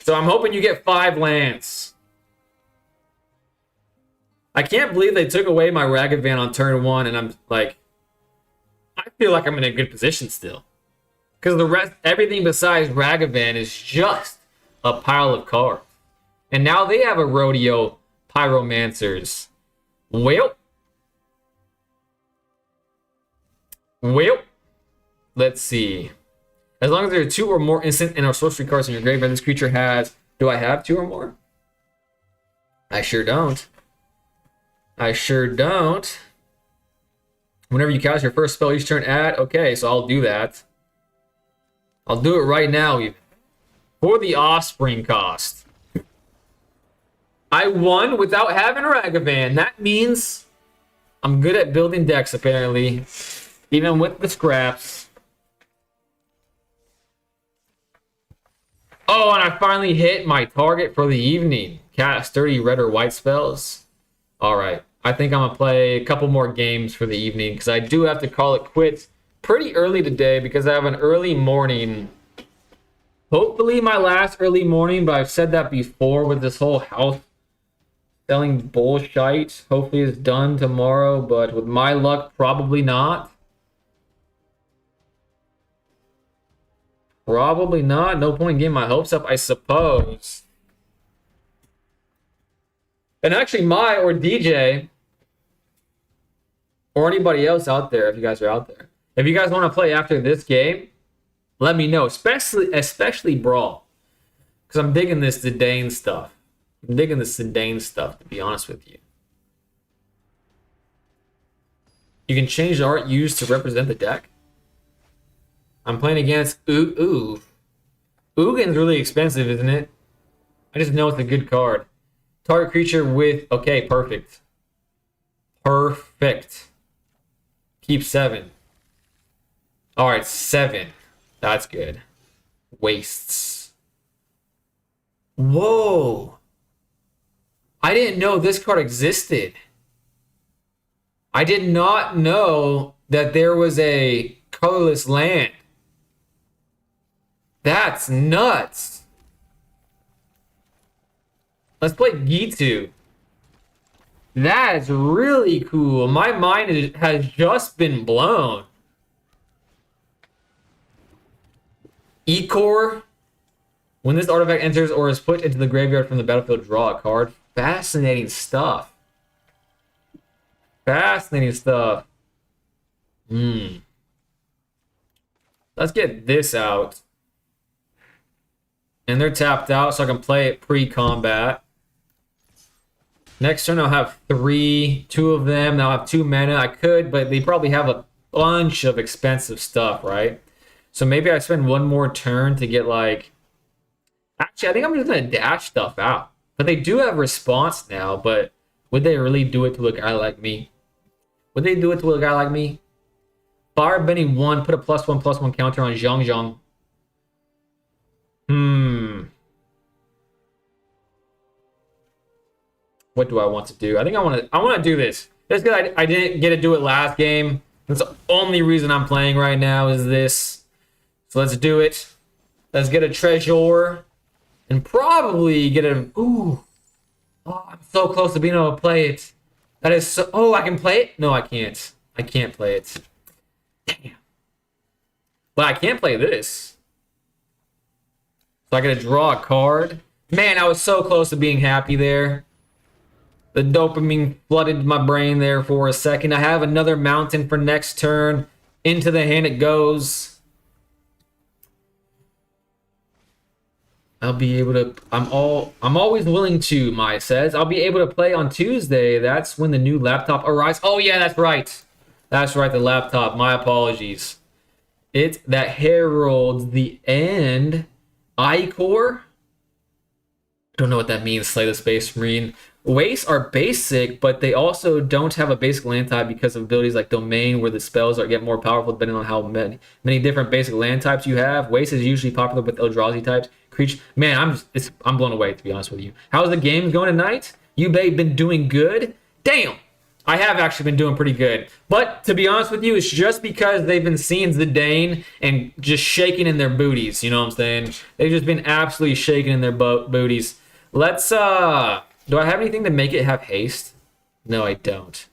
So I'm hoping you get 5 lands. I can't believe they took away my Ragavan on turn 1, and I'm like, I feel like I'm in a good position still. Because the rest, everything besides Ragavan is just a pile of cards. And now they have a Rodeo Pyromancers. Well, let's see. As long as there are 2 or more instant and or sorcery cards in your graveyard, this creature has... Do I have 2 or more? I sure don't. I sure don't. Whenever you cast your first spell each turn, add... Okay, so I'll do that. I'll do it right now, even. For the Offspring cost. I won without having Ragavan. That means I'm good at building decks, apparently. Even with the scraps. Oh, and I finally hit my target for the evening. Cast 30 red or white spells. Alright. I think I'm going to play a couple more games for the evening, because I do have to call it quits pretty early today, because I have an early morning. Hopefully my last early morning, but I've said that before with this whole house selling bullshit. Hopefully it's done tomorrow, but with my luck, probably not. Probably not. No point in getting my hopes up, I suppose. And actually, or DJ, or anybody else out there, if you guys are out there, if you guys want to play after this game, let me know. Especially Brawl, because I'm digging this Zidane stuff. I'm digging the Zidane stuff, to be honest with you. You can change the art used to represent the deck. I'm playing against Ugin. Ugin's really expensive, isn't it? I just know it's a good card. Target creature with... Okay, perfect. Perfect. Keep 7. Alright, 7. That's good. Wastes. Whoa! I didn't know this card existed. I did not know that there was a colorless land. That's nuts. Let's play Gitu. That's really cool. My mind has just been blown. Ecor. When this artifact enters or is put into the graveyard from the battlefield, draw a card. Fascinating stuff. Fascinating stuff. Let's get this out. And they're tapped out, so I can play it pre-combat. Next turn, I'll have 2 of them. Now I have 2 mana. I could, but they probably have a bunch of expensive stuff, right? So maybe I spend 1 more turn to get, like... Actually, I think I'm just going to dash stuff out. But they do have response now, but would they really do it to a guy like me? Would they do it to a guy like me? Firebending 1, put a +1/+1 counter on Zhang Zhang. What do I want to do? I think I want to do this. Just because I didn't get to do it last game. That's the only reason I'm playing right now is this. So let's do it. Let's get a treasure. And probably get a... Ooh. Oh, I'm so close to being able to play it. That is so... Oh, I can play it? No, I can't. I can't play it. Damn. But I can play this. So I gotta draw a card. Man, I was so close to being happy there. The dopamine flooded my brain there for a second. I have another mountain for next turn. Into the hand it goes. I'll be able to. I'm always willing to. Maya says I'll be able to play on Tuesday. That's when the new laptop arrives. Oh yeah, that's right. That's right. The laptop. My apologies. It that heralds the end. I-core. Don't know what that means. Slay the Space Marine. Wastes are basic, but they also don't have a basic land type because of abilities like Domain, where the spells get more powerful depending on how many different basic land types you have. Waste is usually popular with Eldrazi types. Creature, man, I'm blown away, to be honest with you. How's the game going tonight? You been doing good? Damn, I have actually been doing pretty good. But to be honest with you, it's just because they've been seeing Zidane and just shaking in their booties. You know what I'm saying? They've just been absolutely shaking in their booties. Let's do I have anything to make it have haste? No, I don't.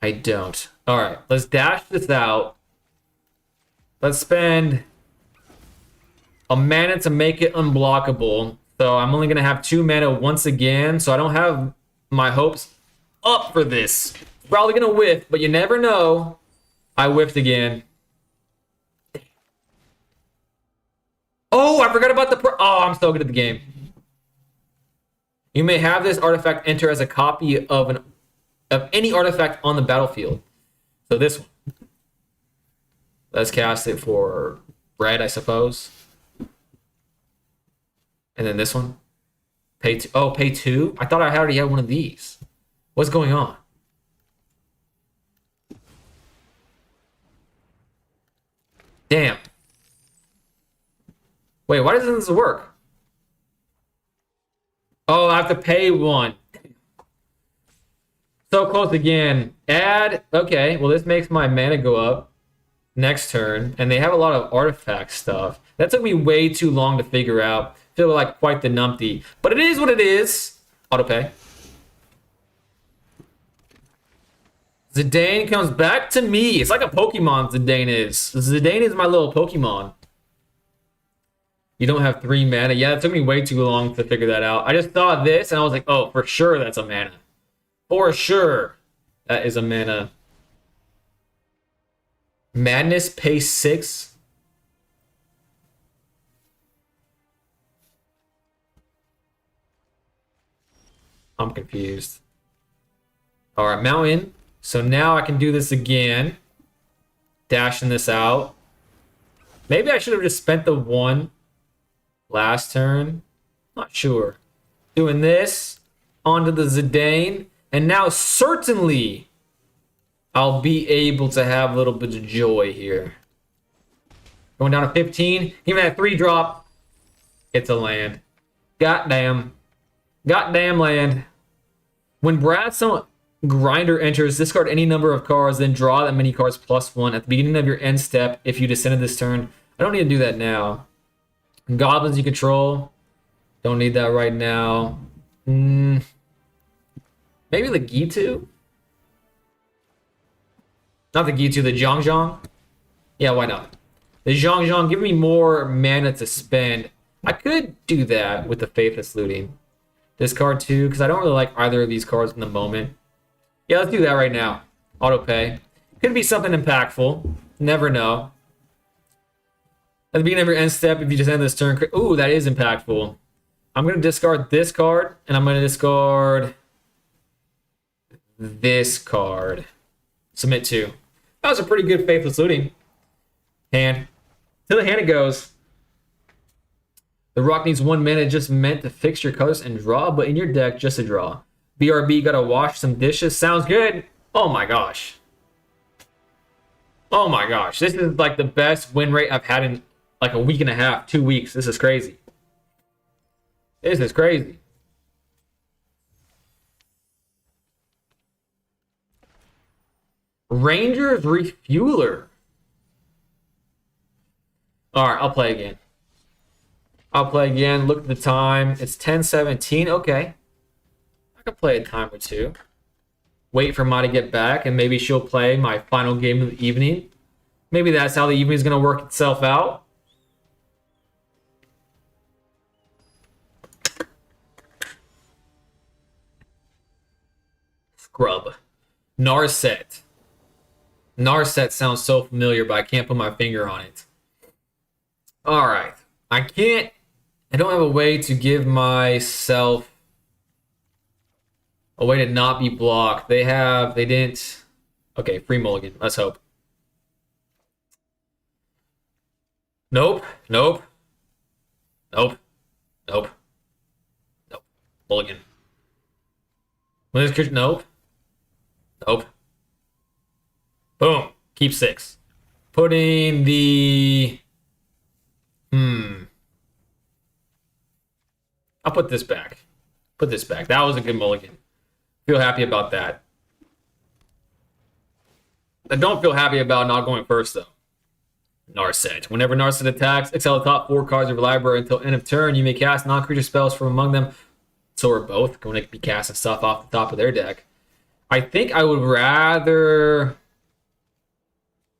I don't. All right, let's dash this out. Let's spend a mana to make it unblockable. So I'm only going to have 2 mana once again. So I don't have my hopes up for this. Probably going to whiff, but you never know. I whiffed again. Oh, I forgot about the... Oh, I'm so good at the game. You may have this artifact enter as a copy of any artifact on the battlefield. So this one. Let's cast it for red, I suppose. And then this one. Pay 2. Oh, pay 2? I thought I already had one of these. What's going on? Damn. Wait, why doesn't this work? Oh, I have to pay 1. So close again. Add. Okay, well, this makes my mana go up next turn. And they have a lot of artifact stuff. That took me way too long to figure out. Feel like quite the numpty. But it is what it is. Autopay. Zidane comes back to me. It's like a Pokemon, Zidane is. Zidane is my little Pokemon. You don't have 3 mana. Yeah, it took me way too long to figure that out. I just saw this and I was like, oh, for sure that's a mana. For sure that is a mana. Madness, pay 6. I'm confused. All right, mountain. So now I can do this again. Dashing this out. Maybe I should have just spent the 1 last turn. Not sure. Doing this onto the Zidane. And now certainly I'll be able to have a little bit of joy here. Going down to 15. Even that 3 drop. It's a land. Goddamn. Goddamn land. When Bradstone Grinder enters, discard any number of cards, then draw that many cards +1 at the beginning of your end step if you descended this turn. I don't need to do that now. Goblins you control. Don't need that right now. Maybe the Gitu? Not the Gitu, the Zhang. Yeah, why not? The Zhang, give me more mana to spend. I could do that with the Faithless Looting. Discard 2, because I don't really like either of these cards in the moment. Yeah, let's do that right now. Auto pay. Could be something impactful. Never know. At the beginning of your end step, if you just end this turn... Ooh, that is impactful. I'm going to discard this card, and I'm going to discard this card. Submit 2. That was a pretty good Faithless Looting hand. To the hand it goes. The rock needs 1 mana just meant to fix your colors and draw, but in your deck, just a draw. BRB, gotta wash some dishes. Sounds good. Oh my gosh. Oh my gosh. This is like the best win rate I've had in like a week and a half, 2 weeks. This is crazy. This is crazy. Rangers Refueler. Alright, I'll play again. I'll play again. Look at the time. It's 10:17. Okay. I could play a time or 2. Wait for Ma to get back, and maybe she'll play my final game of the evening. Maybe that's how the evening is going to work itself out. Scrub. Narset. Narset sounds so familiar, but I can't put my finger on it. All right. I don't have a way to give myself a way to not be blocked. They didn't. Okay, free mulligan. Let's hope. Nope. Nope. Nope. Nope. Nope. Mulligan. Nope. Nope. Boom. Keep 6. Putting the... I'll put this back. Put this back. That was a good mulligan. Feel happy about that. I don't feel happy about not going first, though. Narset. Whenever Narset attacks, excel the top 4 cards of your library until end of turn. You may cast non-creature spells from among them. So we're both going to be casting stuff off the top of their deck. I think I would rather...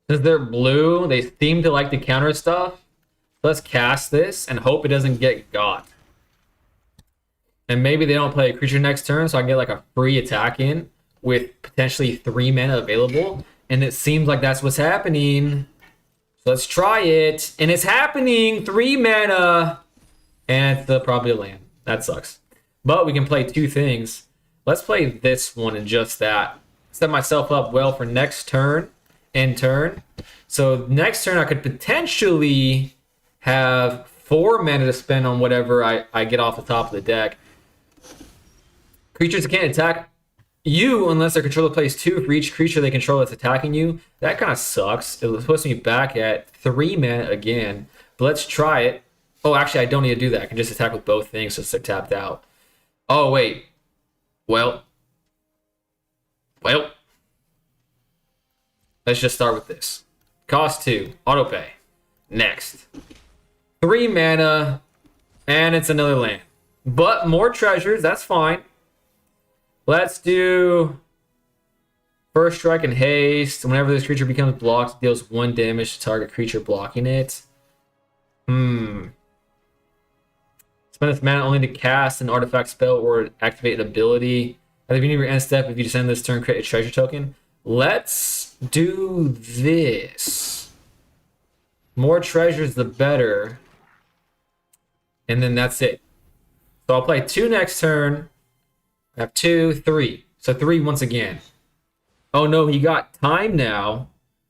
Since they're blue, they seem to like to counter stuff. Let's cast this and hope it doesn't get got. And maybe they don't play a creature next turn, so I can get like a free attack in with potentially 3 mana available. And it seems like that's what's happening. So let's try it. And it's happening! 3 mana! And it's probably a land. That sucks. But we can play 2 things. Let's play this one and just that. Set myself up well for next turn. End turn. So next turn I could potentially have 4 mana to spend on whatever I get off the top of the deck. Creatures can't attack you unless their controller plays 2 for each creature they control that's attacking you. That kind of sucks. It puts me back at 3 mana again. But let's try it. Oh, actually, I don't need to do that. I can just attack with both things since they're tapped out. Oh, wait. Well. Let's just start with this. Cost 2. Autopay. Next. 3 mana. And it's another land. But more treasures. That's fine. Let's do first strike and haste. Whenever this creature becomes blocked, it deals 1 damage to target creature blocking it. Spend this mana only to cast an artifact spell or activate an ability. At the beginning of your end step, if you descend this turn, create a treasure token. Let's do this. More treasures, the better. And then that's it. So I'll play 2 next turn. I have 2, 3. So 3 once again. Oh no, he got time now.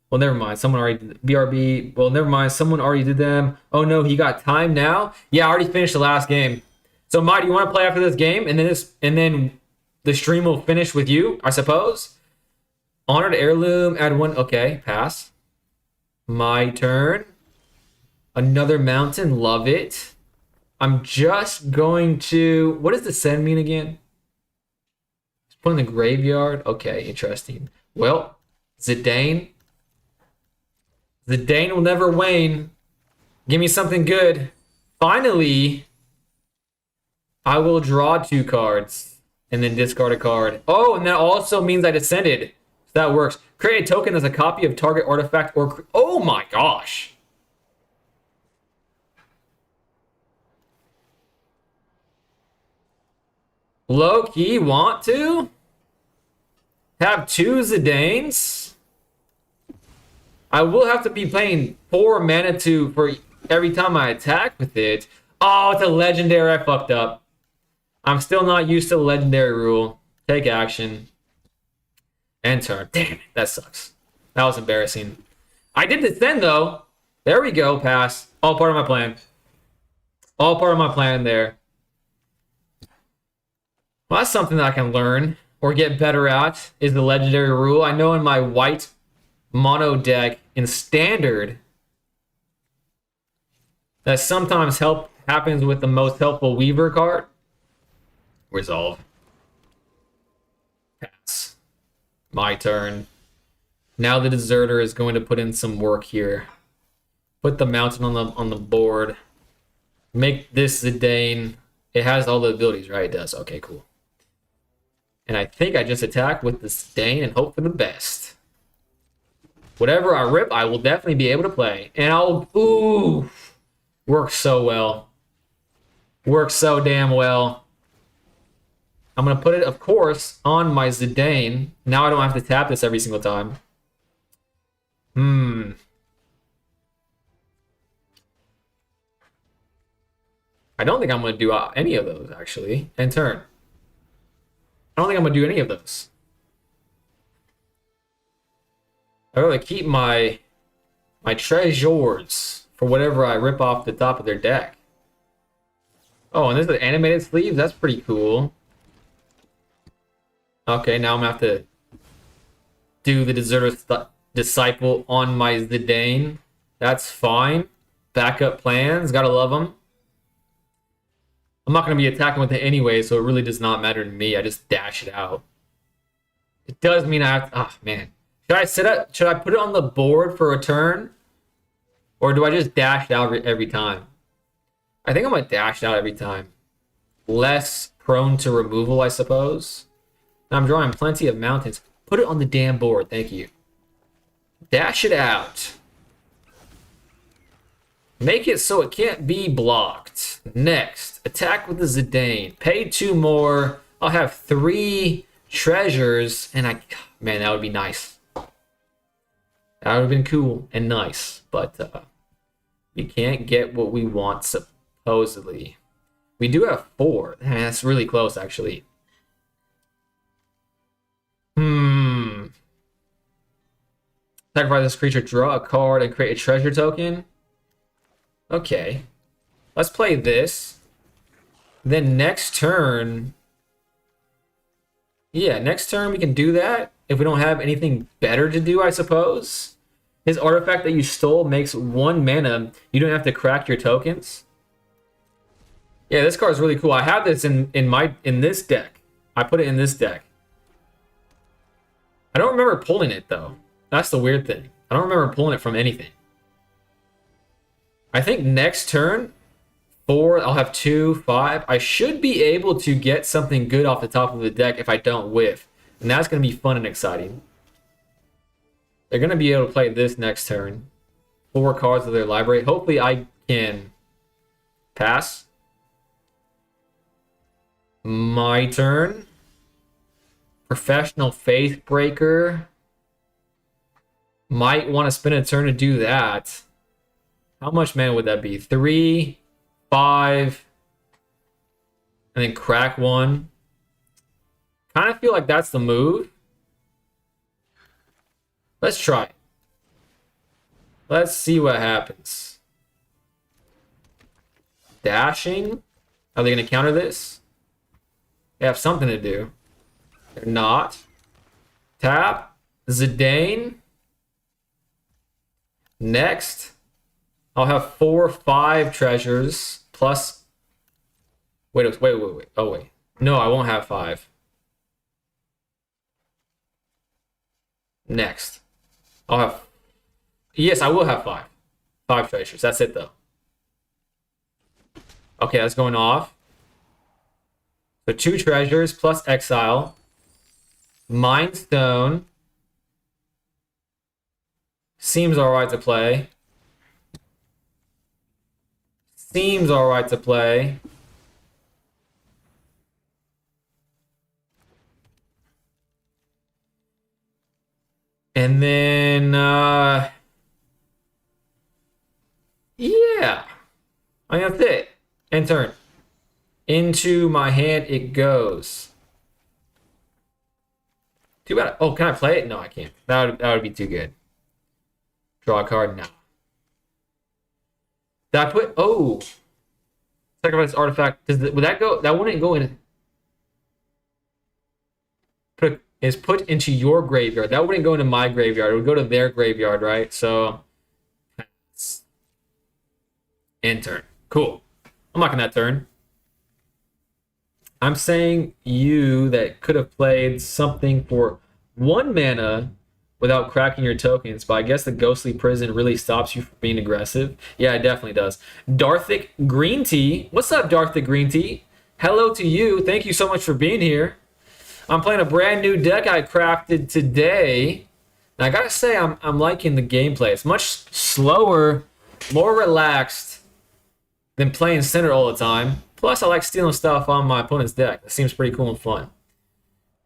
Well, never mind. Someone already did BRB. Well, never mind. Someone already did them. Oh no, he got time now. Yeah, I already finished the last game. So Mike, do you want to play after this game, and then the stream will finish with you, I suppose. Honored heirloom. Add 1. Okay, pass. My turn. Another mountain. Love it. I'm just going to. What does the send mean again? Put in the graveyard. Okay, interesting. Well, Zidane. Zidane will never wane. Give me something good. Finally, I will draw 2 cards and then discard a card. Oh, and that also means I descended. So that works. Create a token as a copy of target artifact or... Oh my gosh. Low-key want to have 2 Zidanes? I will have to be paying 4 mana for every time I attack with it. Oh, it's a legendary. I fucked up. I'm still not used to the legendary rule. Take action. End turn. Damn it. That sucks. That was embarrassing. I did descend, though. There we go. Pass. All part of my plan. All part of my plan there. Well, that's something that I can learn or get better at, is the legendary rule. I know in my white mono deck in standard that sometimes happens with the most helpful Weaver card. Resolve. Pass. My turn. Now the Deserter is going to put in some work here. Put the mountain on the board. Make this Zidane. It has all the abilities, right? It does. Okay, cool. And I think I just attack with the Zidane and hope for the best. Whatever I rip, I will definitely be able to play. And I'll... Ooh! Works so well. Works so damn well. I'm going to put it, of course, on my Zidane. Now I don't have to tap this every single time. I don't think I'm going to do any of those, actually. End turn. I don't think I'm going to do any of those. I really keep my treasures for whatever I rip off the top of their deck. Oh, and this is animated sleeves? That's pretty cool. Okay, now I'm going to have to do the Deserter Disciple on my Zidane. That's fine. Backup plans. Gotta love them. I'm not going to be attacking with it anyway, so it really does not matter to me. I just dash it out. It does mean I have to... Oh, man. Should I put it on the board for a turn? Or do I just dash it out every time? I think I'm going to dash it out every time. Less prone to removal, I suppose. I'm drawing plenty of mountains. Put it on the damn board. Thank you. Dash it out. Make it so it can't be blocked. Next, attack with the Zidane. Pay 2 more. I'll have 3 treasures. And man, that would be nice. That would have been cool and nice. But we can't get what we want, supposedly. We do have 4. Man, that's really close, actually. Sacrifice this creature, draw a card, and create a treasure token. Okay. Let's play this. Then next turn... Yeah, next turn we can do that. If we don't have anything better to do, I suppose. His artifact that you stole makes 1 mana. You don't have to crack your tokens. Yeah, this card is really cool. I have this in this deck. I put it in this deck. I don't remember pulling it, though. That's the weird thing. I don't remember pulling it from anything. I think next turn, 4, I'll have 2, 5. I should be able to get something good off the top of the deck if I don't whiff. And that's going to be fun and exciting. They're going to be able to play this next turn. 4 cards of their library. Hopefully I can pass. My turn. Professional Faithbreaker. Might want to spend a turn to do that. How much mana would that be? 3, 5, and then crack 1. Kind of feel like that's the move. Let's try it. Let's see what happens. Dashing. Are they going to counter this? They have something to do. They're not. Tap. Zidane. Next. I'll have 4, 5 treasures. Plus... Wait. Oh, wait. No, I won't have 5. Next. I'll have... Yes, I will have 5. 5 treasures. That's it, though. Okay, that's going off. So 2 treasures plus exile. Mind Stone. Seems alright to play. Seems alright to play. And then, yeah. I think that's it. End turn. Into my hand it goes. Too bad. Oh, can I play it? No, I can't. That would be too good. Draw a card? No. Did I put... Oh. Sacrifice artifact. Would that go... That wouldn't go in... Is put into your graveyard. That wouldn't go into my graveyard. It would go to their graveyard, right? So... End turn. Cool. I'm marking that turn. I'm saying you that could have played something for 1 mana without cracking your tokens, but I guess the Ghostly Prison really stops you from being aggressive. Yeah, it definitely does. Darthic Green Tea. What's up, Darthic Green Tea? Hello to you. Thank you so much for being here. I'm playing a brand new deck I crafted today. And I gotta say, I'm liking the gameplay. It's much slower, more relaxed than playing center all the time. Plus, I like stealing stuff on my opponent's deck. That seems pretty cool and fun.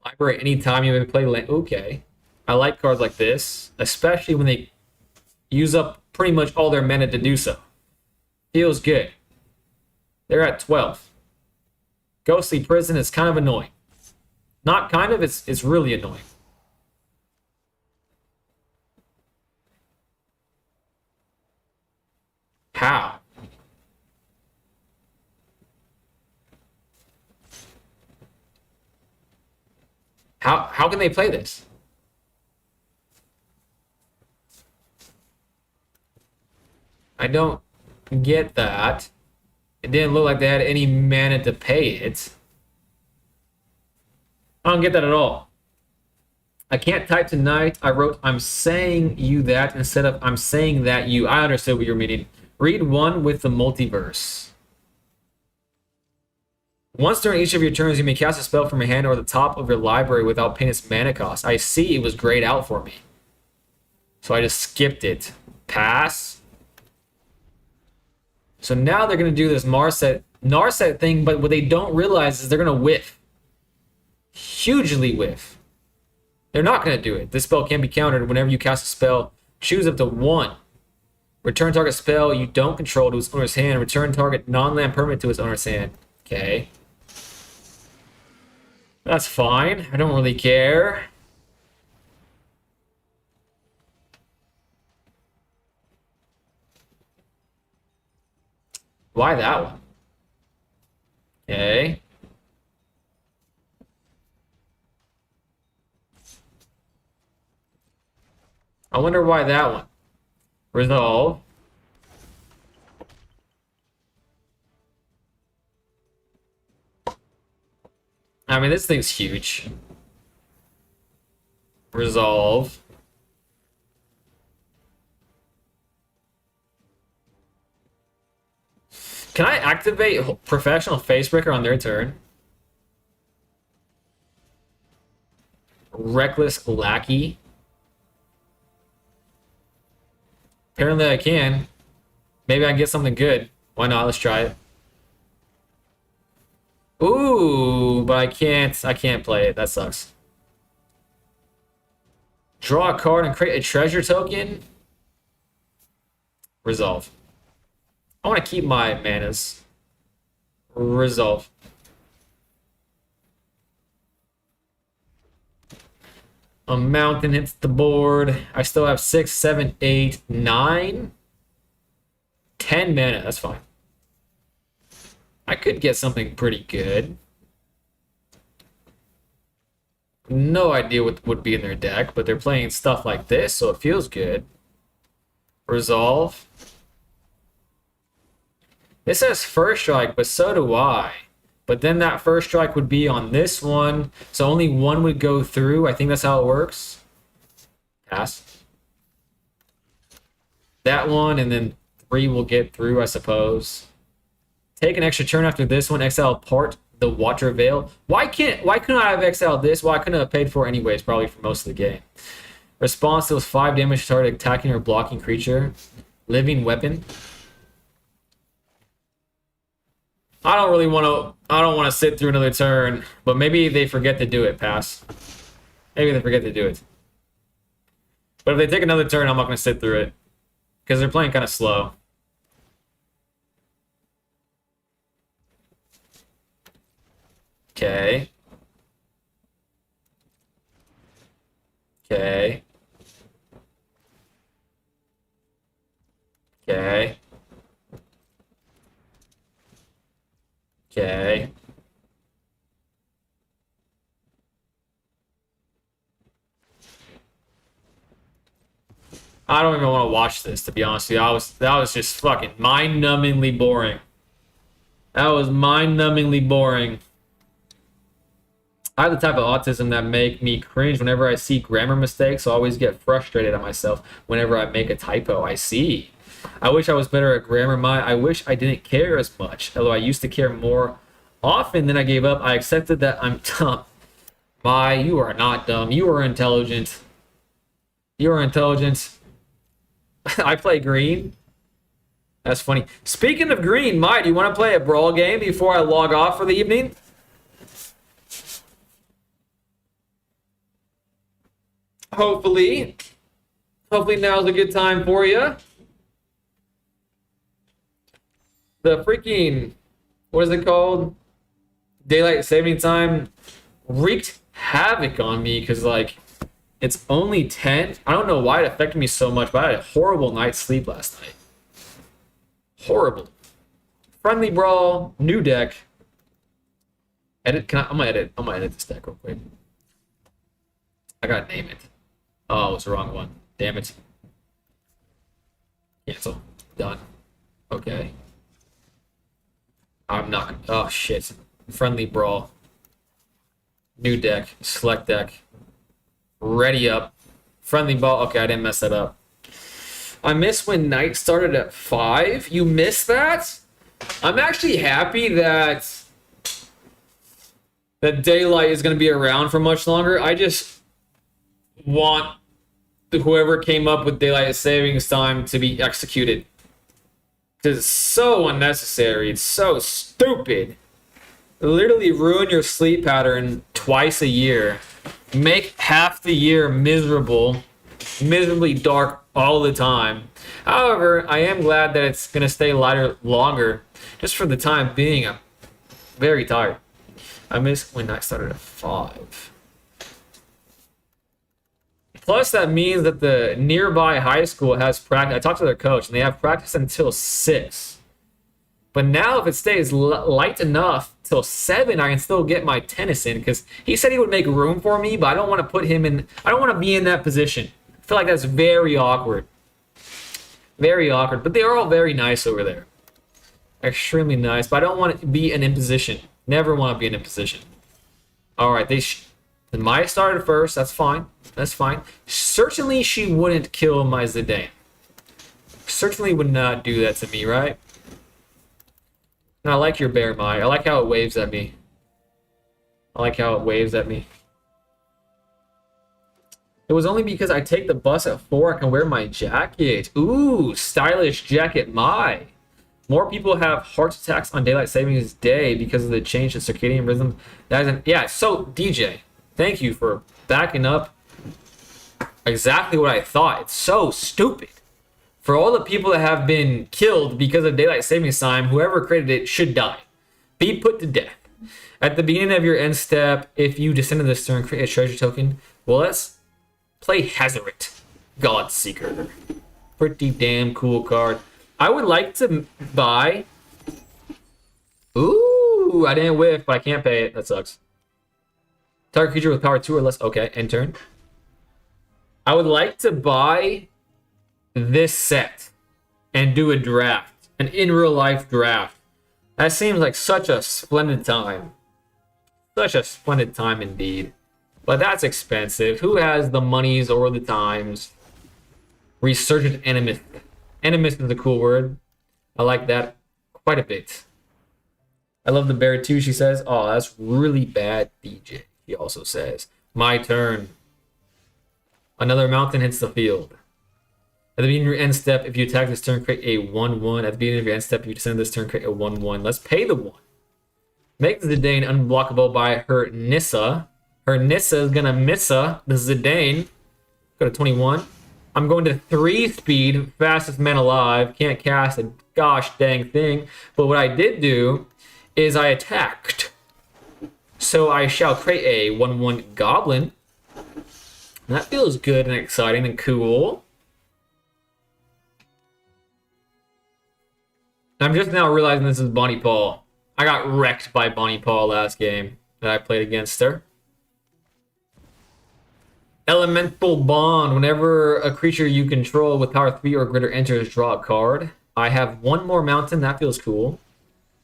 Library anytime you play land. Okay. I like cards like this, especially when they use up pretty much all their mana to do so. Feels good. They're at 12. Ghostly Prison is kind of annoying. Not kind of, it's really annoying. How? How can they play this? I don't get that. It didn't look like they had any mana to pay it. I don't get that at all. I can't type tonight. I wrote, I'm saying you that instead of I'm saying that you. I understood what you're meaning. Read one with the multiverse. Once during each of your turns, you may cast a spell from your hand or the top of your library without paying its mana cost. I see, it was grayed out for me. So I just skipped it. Pass. So now they're going to do this Narset thing, but what they don't realize is they're going to whiff. Hugely whiff. They're not going to do it. This spell can be countered whenever you cast a spell. Choose up to 1. Return target spell you don't control to its owner's hand. Return target non-land permanent to its owner's hand. Okay. That's fine. I don't really care. Why that one? Okay. I wonder why that one. Resolve. I mean, this thing's huge. Resolve. Can I activate Professional Facebreaker on their turn? Reckless Lackey. Apparently I can. Maybe I can get something good. Why not? Let's try it. Ooh, but I can't play it. That sucks. Draw a card and create a treasure token. Resolve. I want to keep my manas. Resolve. A mountain hits the board. I still have 6, 7, 8, 9, 10 mana. That's fine. I could get something pretty good. No idea what would be in their deck, but they're playing stuff like this, so it feels good. Resolve. This says first strike, but so do I. But then that first strike would be on this one, so only one would go through. I think that's how it works. Pass. That one, and then 3 will get through, I suppose. Take an extra turn after this one. Exile part the Water Veil. Why couldn't I have exiled this? Well, I couldn't have paid for it anyways, probably for most of the game. Response deals 5 damage to target attacking or blocking creature. Living Weapon. I don't want to sit through another turn, but maybe they forget to do it. Pass. Maybe they forget to do it. But if they take another turn, I'm not going to sit through it because they're playing kind of slow. Okay. Okay. Okay. Okay. I don't even want to watch this, to be honest with you. That was just fucking mind-numbingly boring. That was mind-numbingly boring. I have the type of autism that make me cringe whenever I see grammar mistakes. So I always get frustrated at myself whenever I make a typo. I see. I wish I was better at grammar. I wish I didn't care as much. Although I used to care more often than I gave up. I accepted that I'm dumb. You are not dumb. You are intelligent. You are intelligent. I play green. That's funny. Speaking of green, do you want to play a brawl game before I log off for the evening? Hopefully now's a good time for you. The freaking what is it called? Daylight saving time wreaked havoc on me because, like, it's only 10. I don't know why it affected me so much, but I had a horrible night's sleep last night. Horrible. Friendly brawl, new deck. Edit. I'm gonna edit this deck real quick. I gotta name it. Oh, it's the wrong one. Damn it. Cancel. Done. Okay. I'm not. Oh shit. Friendly brawl. New deck. Select deck. Ready up. Friendly ball. Okay, I didn't mess that up. I missed when night started at 5. You missed that? I'm actually happy that daylight is going to be around for much longer. I just want whoever came up with daylight savings time to be executed. Because it's so unnecessary. It's so stupid. Literally ruin your sleep pattern twice a year. Make half the year miserably dark all the time. However, I am glad that it's going to stay lighter longer. Just for the time being, I'm very tired. I miss when night started at 5. Plus, that means that the nearby high school has practice. I talked to their coach, and they have practice until 6. But now, if it stays light enough till 7, I can still get my tennis in. Because he said he would make room for me, but I don't want to put him in. I don't want to be in that position. I feel like that's very awkward. Very awkward. But they are all very nice over there. Extremely nice. But I don't want to be in imposition. Never want to be in imposition. All right. Then Maya started first. That's fine. That's fine. Certainly she wouldn't kill my Zidane. Certainly would not do that to me, right? And I like your bear, Maya. I like how it waves at me. I like how it waves at me. It was only because I take the bus at 4 I can wear my jacket. Ooh, stylish jacket, my. More people have heart attacks on daylight savings day because of the change in circadian rhythm. Yeah, so DJ, thank you for backing up exactly what I thought. It's so stupid. For all the people that have been killed because of daylight savings time, whoever created it should die. Be put to death. At the beginning of your end step, if you descend to this turn, create a treasure token. Well, let's play Hazaret, Godseeker. Pretty damn cool card. I would like to buy... Ooh, I didn't whiff, but I can't pay it. That sucks. Target creature with power 2 or less. Okay, end turn. I would like to buy this set and do a draft. An in real life draft. That seems like such a splendid time. Such a splendid time indeed. But that's expensive. Who has the monies or the times? Resurgent Animist. Animist is a cool word. I like that quite a bit. I love the bear too, she says. Oh, that's really bad, DJ. He also says. My turn. Another mountain hits the field. At the beginning of your end step, if you attack this turn, create a 1/1. At the beginning of your end step, if you descend this turn, create a 1/1. Let's pay the 1. Make the Zidane unblockable by her Nissa. Her Nissa is gonna missa the Zidane. Go to 21. I'm going to 3 speed, fastest man alive. Can't cast a gosh dang thing. But what I did do is I attacked. So I shall create a 1/1 goblin. And that feels good and exciting and cool. I'm just now realizing this is Bonnie Paul. I got wrecked by Bonnie Paul last game that I played against her. Elemental Bond. Whenever a creature you control with power 3 or greater enters, draw a card. I have 1 more mountain. That feels cool.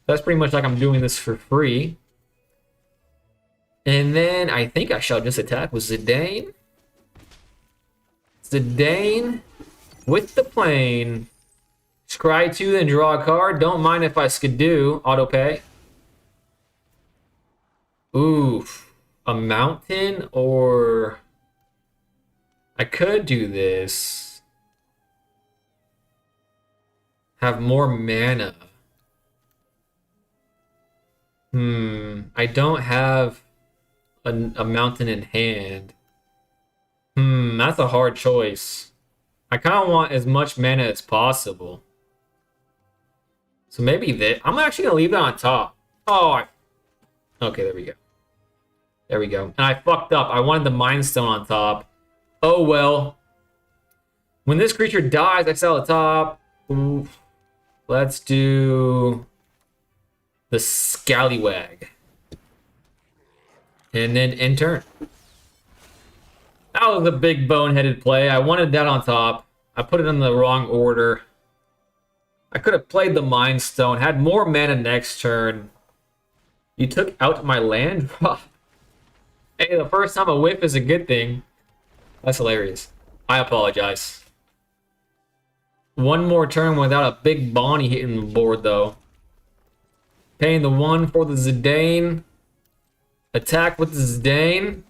That's pretty much like I'm doing this for free. And then I think I shall just attack with Zidane. Zidane with the plane. Scry 2, then draw a card. Don't mind if I skidoo. Auto pay. Oof. A mountain or... I could do this. Have more mana. I don't have a mountain in hand. That's a hard choice. I kind of want as much mana as possible. So maybe that. I'm actually going to leave that on top. Oh, okay, there we go. There we go. And I fucked up. I wanted the Mind Stone on top. Oh, well. When this creature dies, exile the top. Ooh. Let's do the Scallywag. And then end turn. That was a big boneheaded play. I wanted that on top. I put it in the wrong order. I could have played the Mind Stone, had more mana next turn. You took out my land? Hey, the first time a whiff is a good thing. That's hilarious. I apologize. One more turn without a big Bonnie hitting the board, though. Paying the 1 for the Zidane. Attack with the Zidane.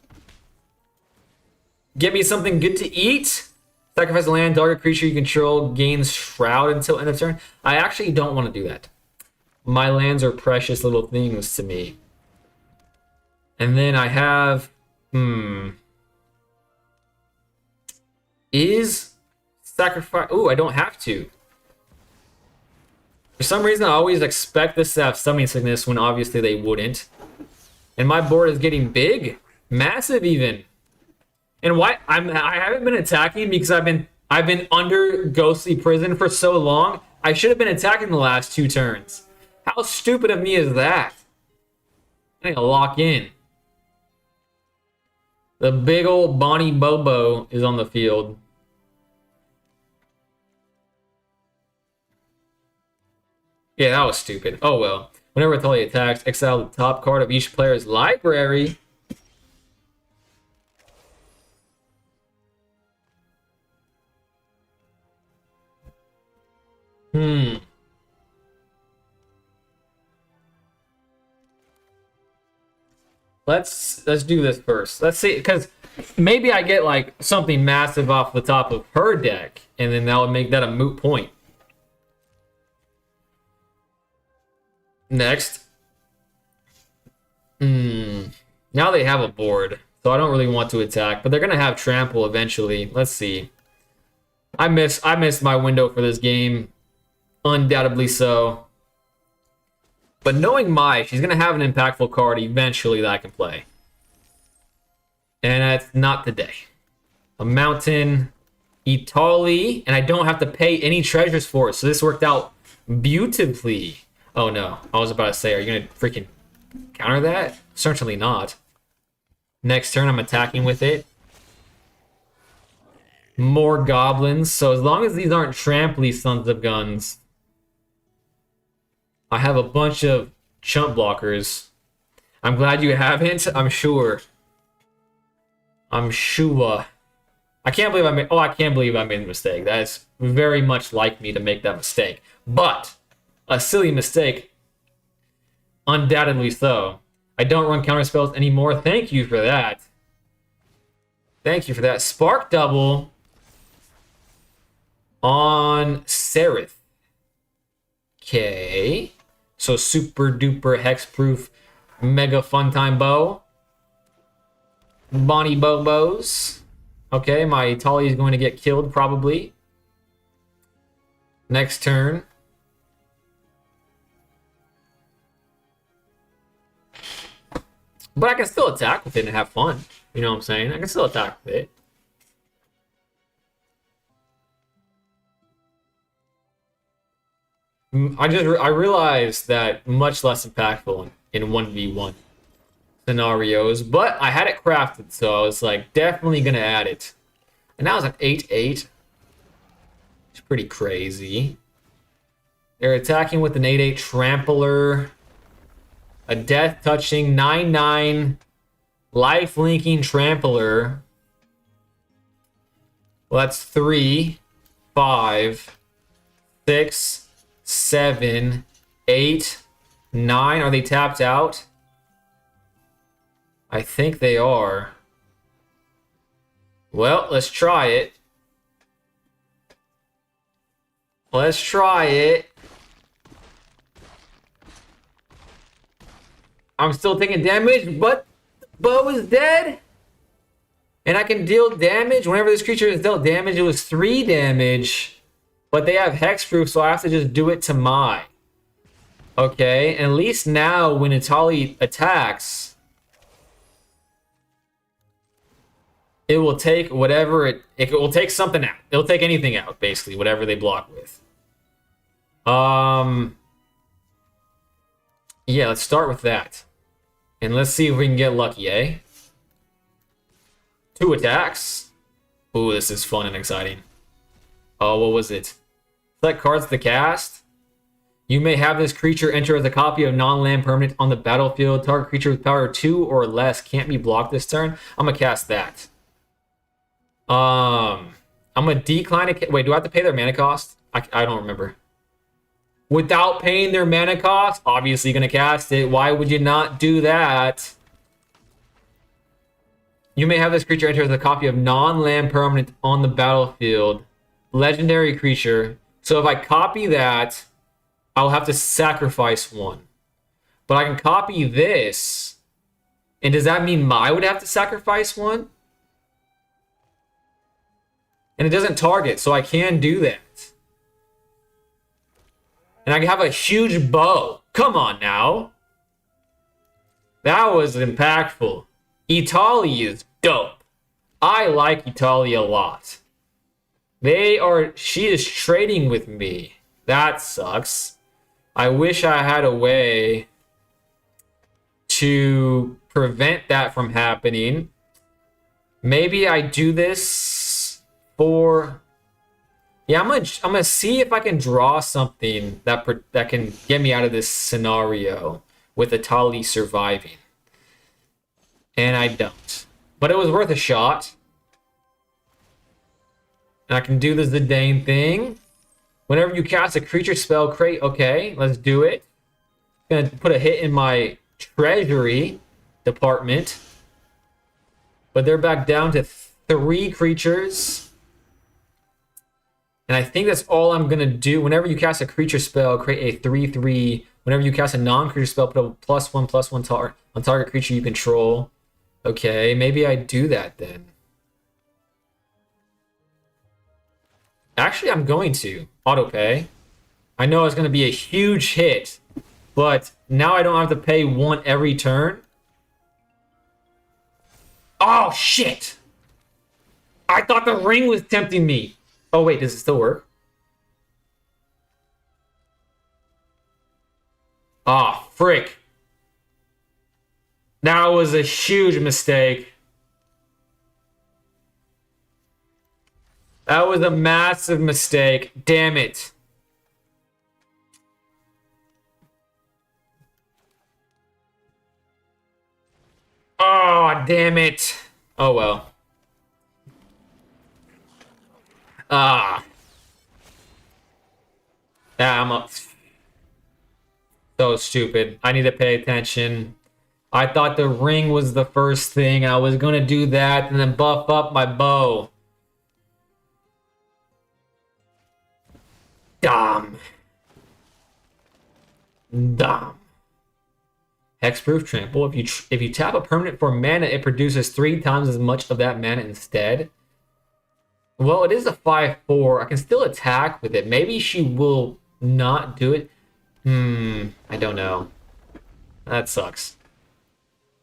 Give me something good to eat. Sacrifice a land, target creature you control gains Shroud until end of turn. I actually don't want to do that. My lands are precious little things to me. And then I have... Is sacrifice... Ooh, I don't have to. For some reason, I always expect this to have Summoning Sickness when obviously they wouldn't. And my board is getting big. Massive, even. And why I haven't been attacking because I've been under Ghostly Prison for so long. I should have been attacking the last 2 turns. How stupid of me is that? I need to lock in. The big old Bonnie Bobo is on the field. Yeah, that was stupid. Oh well. Whenever Tully attacks, exile the top card of each player's library. Let's do this first. Let's see, because maybe I get like something massive off the top of her deck, and then that would make that a moot point. Next. Now they have a board, so I don't really want to attack, but they're gonna have trample eventually. Let's see. I missed my window for this game. Undoubtedly so. But knowing Mai, she's going to have an impactful card eventually that I can play. And that's not today. A Mountain Itali, and I don't have to pay any treasures for it, so this worked out beautifully. Oh no, I was about to say, are you going to freaking counter that? Certainly not. Next turn, I'm attacking with it. More goblins, so as long as these aren't tramply sons of guns, I have a bunch of chump blockers. I'm glad you haven't. I'm sure. I can't believe I made... Oh, I can't believe I made a mistake. That is very much like me to make that mistake. But a silly mistake. Undoubtedly so. I don't run counter spells anymore. Thank you for that. Thank you for that. Spark double on Seraph. Okay. So super duper hexproof mega fun time bow. Bonnie Bobos. Okay, my Tali is going to get killed probably. Next turn. But I can still attack with it and have fun. You know what I'm saying? I can still attack with it. I realized that much less impactful in 1v1 scenarios, but I had it crafted, so I was like definitely gonna add it. And that was an 8/8. It's pretty crazy. They're attacking with an 8/8 trampler, a death touching 9/9 life linking trampler. Well, that's 3, 5, 6, 7, 8, 9. Are they tapped out? I think they are. Well, let's try it. Let's try it. I'm still taking damage, but Bo is dead. And I can deal damage. Whenever this creature is dealt damage, it was 3 damage. But they have hexproof, so I have to just do it to Mai. Okay, and at least now when Italy attacks, it will take whatever it will take something out. It'll take anything out, basically, whatever they block with. Yeah, let's start with that. And let's see if we can get lucky, eh? 2 attacks. Ooh, this is fun and exciting. Oh, what was it? Select cards to cast. You may have this creature enter as a copy of non-land permanent on the battlefield. Target creature with power 2 or less can't be blocked this turn. I'm gonna cast that. I'm gonna decline it. Wait, do I have to pay their mana cost? I don't remember. Without paying their mana cost, obviously gonna cast it. Why would you not do that? You may have this creature enter as a copy of non-land permanent on the battlefield. Legendary creature. So if I copy that, I'll have to sacrifice 1. But I can copy this. And does that mean I would have to sacrifice 1? And it doesn't target, so I can do that. And I can have a huge bow. Come on now. That was impactful. Italy is dope. I like Italy a lot. She is trading with me. That sucks. I wish I had a way to prevent that from happening. Maybe I do this for... Yeah, I'm gonna see if I can draw something that can get me out of this scenario with Italy surviving. And I don't. But it was worth a shot. And I can do the Zidane thing. Whenever you cast a creature spell, create... Okay, let's do it. Gonna put a hit in my treasury department. But they're back down to 3 creatures. And I think that's all I'm going to do. Whenever you cast a creature spell, create a 3/3. Whenever you cast a non-creature spell, put a +1/+1 on target creature you control. Okay, maybe I do that then. Actually, I'm going to. Autopay. I know it's going to be a huge hit, but now I don't have to pay 1 every turn. Oh, shit! I thought the ring was tempting me. Oh, wait, does it still work? Ah, frick. That was a huge mistake. That was a massive mistake. Damn it. Oh, damn it. Oh, well. Ah. Yeah, I'm up. So stupid. I need to pay attention. I thought the ring was the first thing. I was going to do that and then buff up my bow. Dumb. Hexproof Trample. If you tap a permanent for mana, it produces 3 times as much of that mana instead. Well, it is a 5/4. I can still attack with it. Maybe she will not do it. I don't know. That sucks.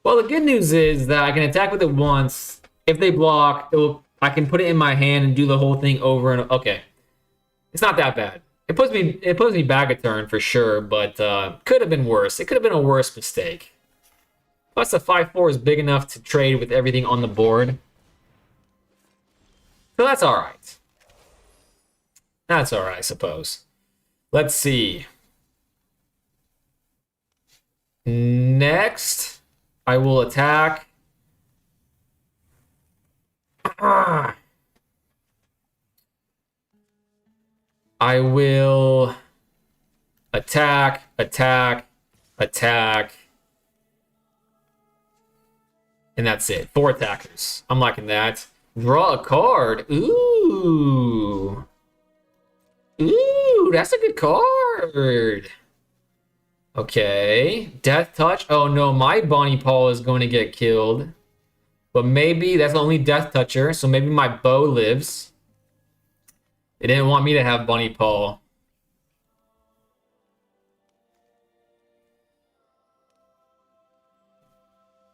Well, the good news is that I can attack with it once. If they block, I can put it in my hand and do the whole thing over and okay. It's not that bad. It puts me back a turn for sure, but could have been worse. It could have been a worse mistake. Plus, the 5/4 is big enough to trade with everything on the board. So that's all right. That's all right, I suppose. Let's see. Next, I will attack. I will attack. And that's it. 4 attackers. I'm liking that. Draw a card. Ooh, that's a good card. Okay. Death Touch. Oh no, my Bonnie Paul is going to get killed. But maybe that's the only Death Toucher, so maybe my bow lives. They didn't want me to have Bonnie Paul.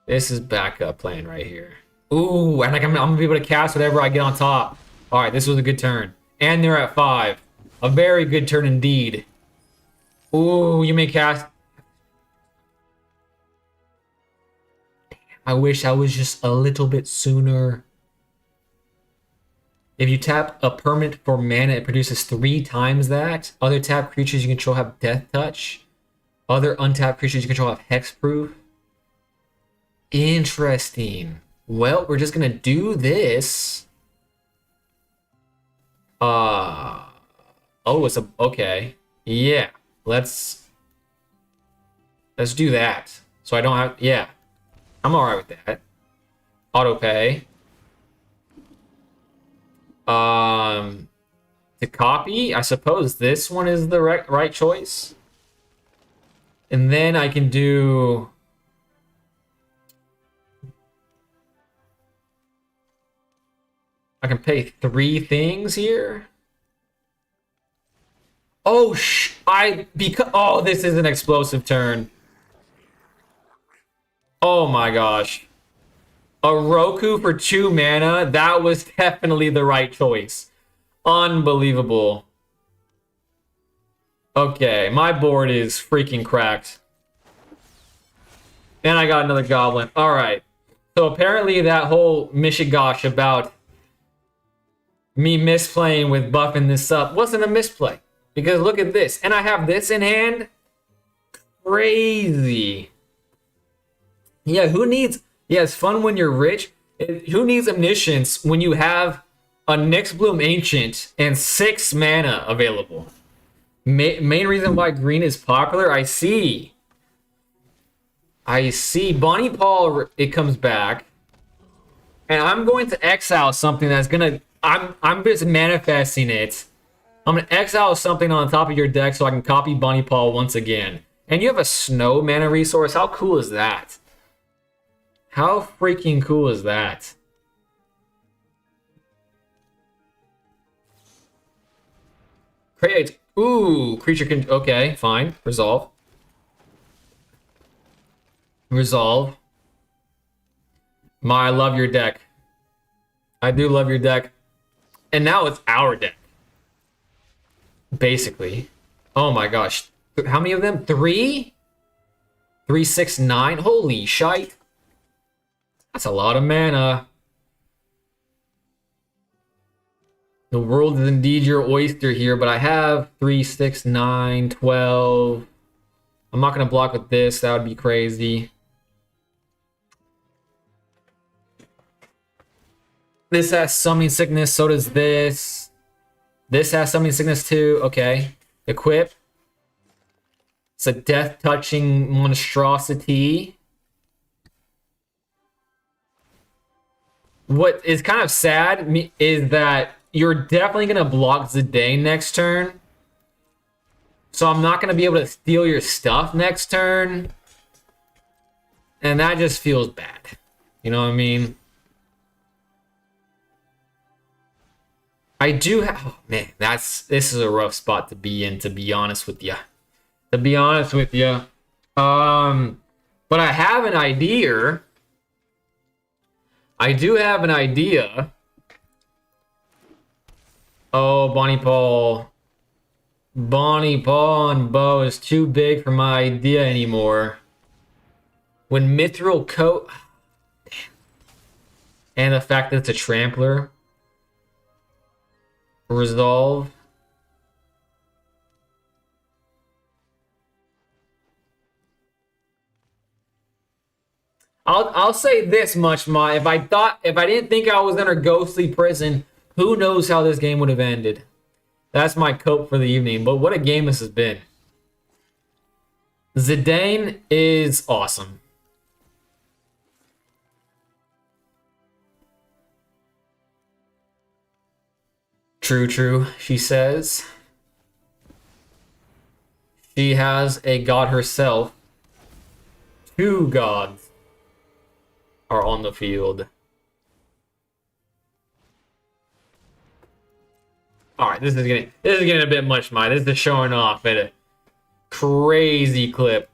This is backup plan right here. Ooh, and like I'm gonna be able to cast whatever I get on top. All right, this was a good turn. And they're at 5. A very good turn indeed. Ooh, you may cast. I wish I was just a little bit sooner. If you tap a permanent for mana, it produces 3 times that. Other tapped creatures you control have Death Touch. Other untapped creatures you control have Hexproof. Interesting. Well, we're just gonna do this. Oh, it's a okay. Yeah, let's do that. So I don't have. Yeah, I'm all right with that. Auto pay. To copy, I suppose this one is the right choice. And then I can do. I can pay 3 things here. Oh, oh, this is an explosive turn. Oh my gosh. A Roku for 2 mana, that was definitely the right choice. Unbelievable. Okay, my board is freaking cracked. And I got another goblin. All right. So apparently that whole mishigosh about me misplaying with buffing this up wasn't a misplay. Because look at this. And I have this in hand. Crazy. Yeah, who needs... Yeah, it's fun when you're rich. Who needs Omniscience when you have a Nyx Bloom Ancient and 6 mana available? Main reason why green is popular? I see. Bonnie Paul, it comes back. And I'm going to exile something that's gonna... I'm just manifesting it. I'm gonna exile something on the top of your deck so I can copy Bonnie Paul once again. And you have a snow mana resource. How cool is that? How freaking cool is that? Create. Ooh, creature can. Okay, fine. Resolve. Resolve. I love your deck. I do love your deck. And now it's our deck. Basically. Oh my gosh. How many of them? 3? 3, 6, 9? Holy shite. That's a lot of mana. The world is indeed your oyster here, but I have 3, 6, 9, 12. I'm not going to block with this. That would be crazy. This has Summoning Sickness, so does this. This has Summoning Sickness too. Okay. Equip. It's a death-touching monstrosity. What is kind of sad is that you're definitely going to block Zidane next turn. So I'm not going to be able to steal your stuff next turn. And that just feels bad. You know what I mean? I do have... Oh, man, this is a rough spot to be in, to be honest with you. But I have an idea. I do have an idea. Oh, Bonnie Paul. Bonnie Paul and Bo is too big for my idea anymore. When Mithril Coat... And the fact that it's a Trampler. Resolve. I'll say this much, Ma. If I didn't think I was under Ghostly Prison, who knows how this game would have ended. That's my cope for the evening. But what a game this has been. Zidane is awesome. True, she says. She has a god herself. 2 gods are on the field. Alright, this is getting a bit much, Mike. This is showing off at a crazy clip.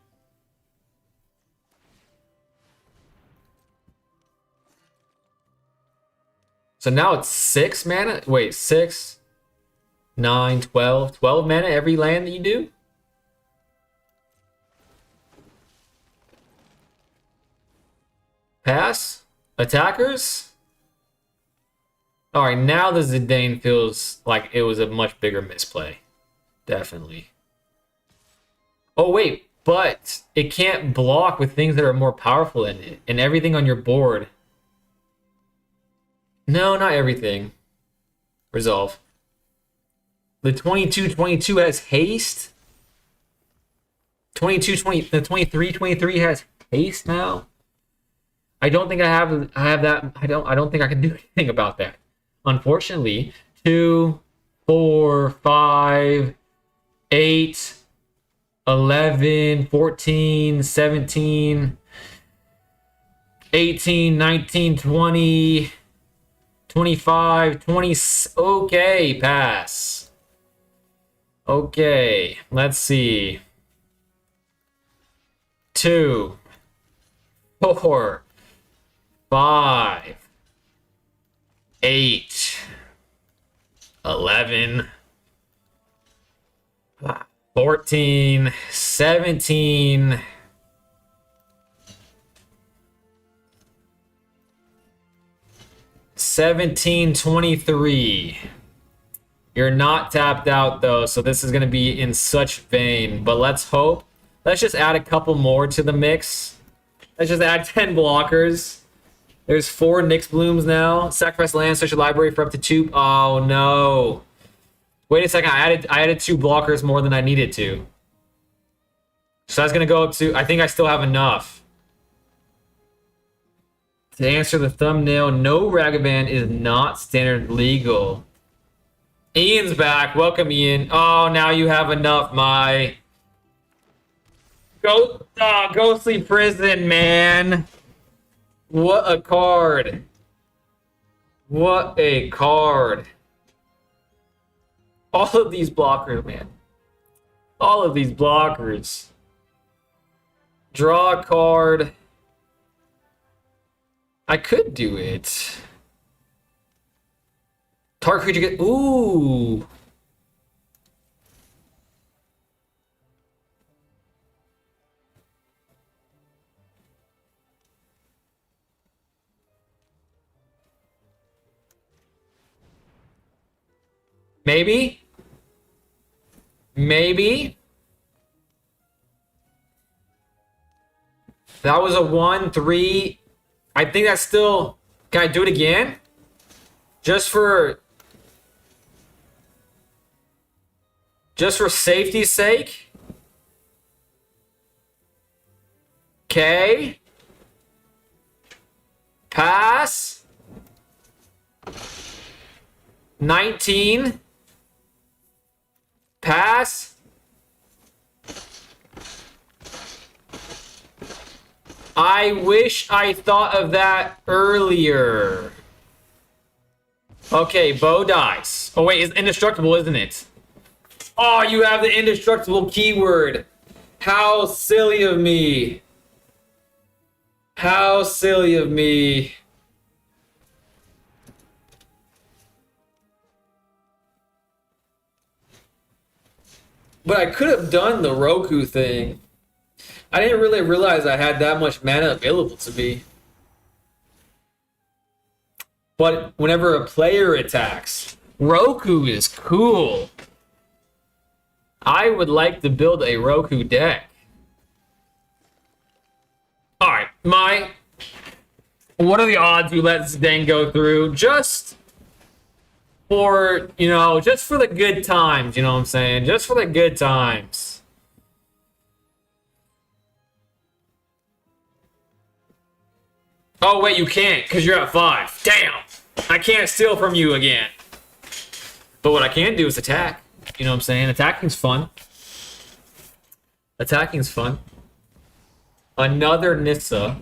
So now it's 6 mana. Wait, 6, 9, 12. 12 mana every land that you do? Pass? Attackers? Alright, now the Zidane feels like it was a much bigger misplay. Definitely. Oh, wait, but it can't block with things that are more powerful than it. And everything on your board. No, not everything. Resolve. The 22-22 has haste. The 23-23 has haste now. I don't think I have that. I don't think I can do anything about that. Unfortunately, 2, 4, 5, 8, 11, 14, 17, 18, 19, 20, 25, 20. Okay, pass. Okay, let's see. 2, 4, 5, 8, 11, 14, 17, 17, 23. You're not tapped out though, so this is going to be in such vain. But let's hope. Let's just add a couple more to the mix. Let's just add 10 blockers. There's 4 Nyx Blooms now. Sacrifice land, search your library for up to 2. Oh no. Wait a second, I added 2 blockers more than I needed to. So that's gonna go up to, I think I still have enough. To answer the thumbnail, no Ragavan is not standard legal. Ian's back. Welcome, Ian. Oh, now you have enough, my. Ghostly Prison, man. What a card. What a card. All of these blockers, man. All of these blockers. Draw a card. I could do it. Target creature get. Ooh. Maybe. Maybe. That was a 1-3. I think that's still. Can I do it again? Just for safety's sake? Okay. Pass. 19. Pass. I wish I thought of that earlier. Okay, Bo dies. Oh wait, it's indestructible, isn't it? Oh, you have the indestructible keyword. How silly of me. How silly of me. But I could have done the Roku thing. I didn't really realize I had that much mana available to me. But whenever a player attacks, Roku is cool. I would like to build a Roku deck. Alright, what are the odds you let Zidane go through? Just for, just for the good times, you know what I'm saying? Just for the good times. Oh, wait, you can't, because you're at 5. Damn! I can't steal from you again. But what I can do is attack. You know what I'm saying? Attacking's fun. Attacking's fun. Another Nissa.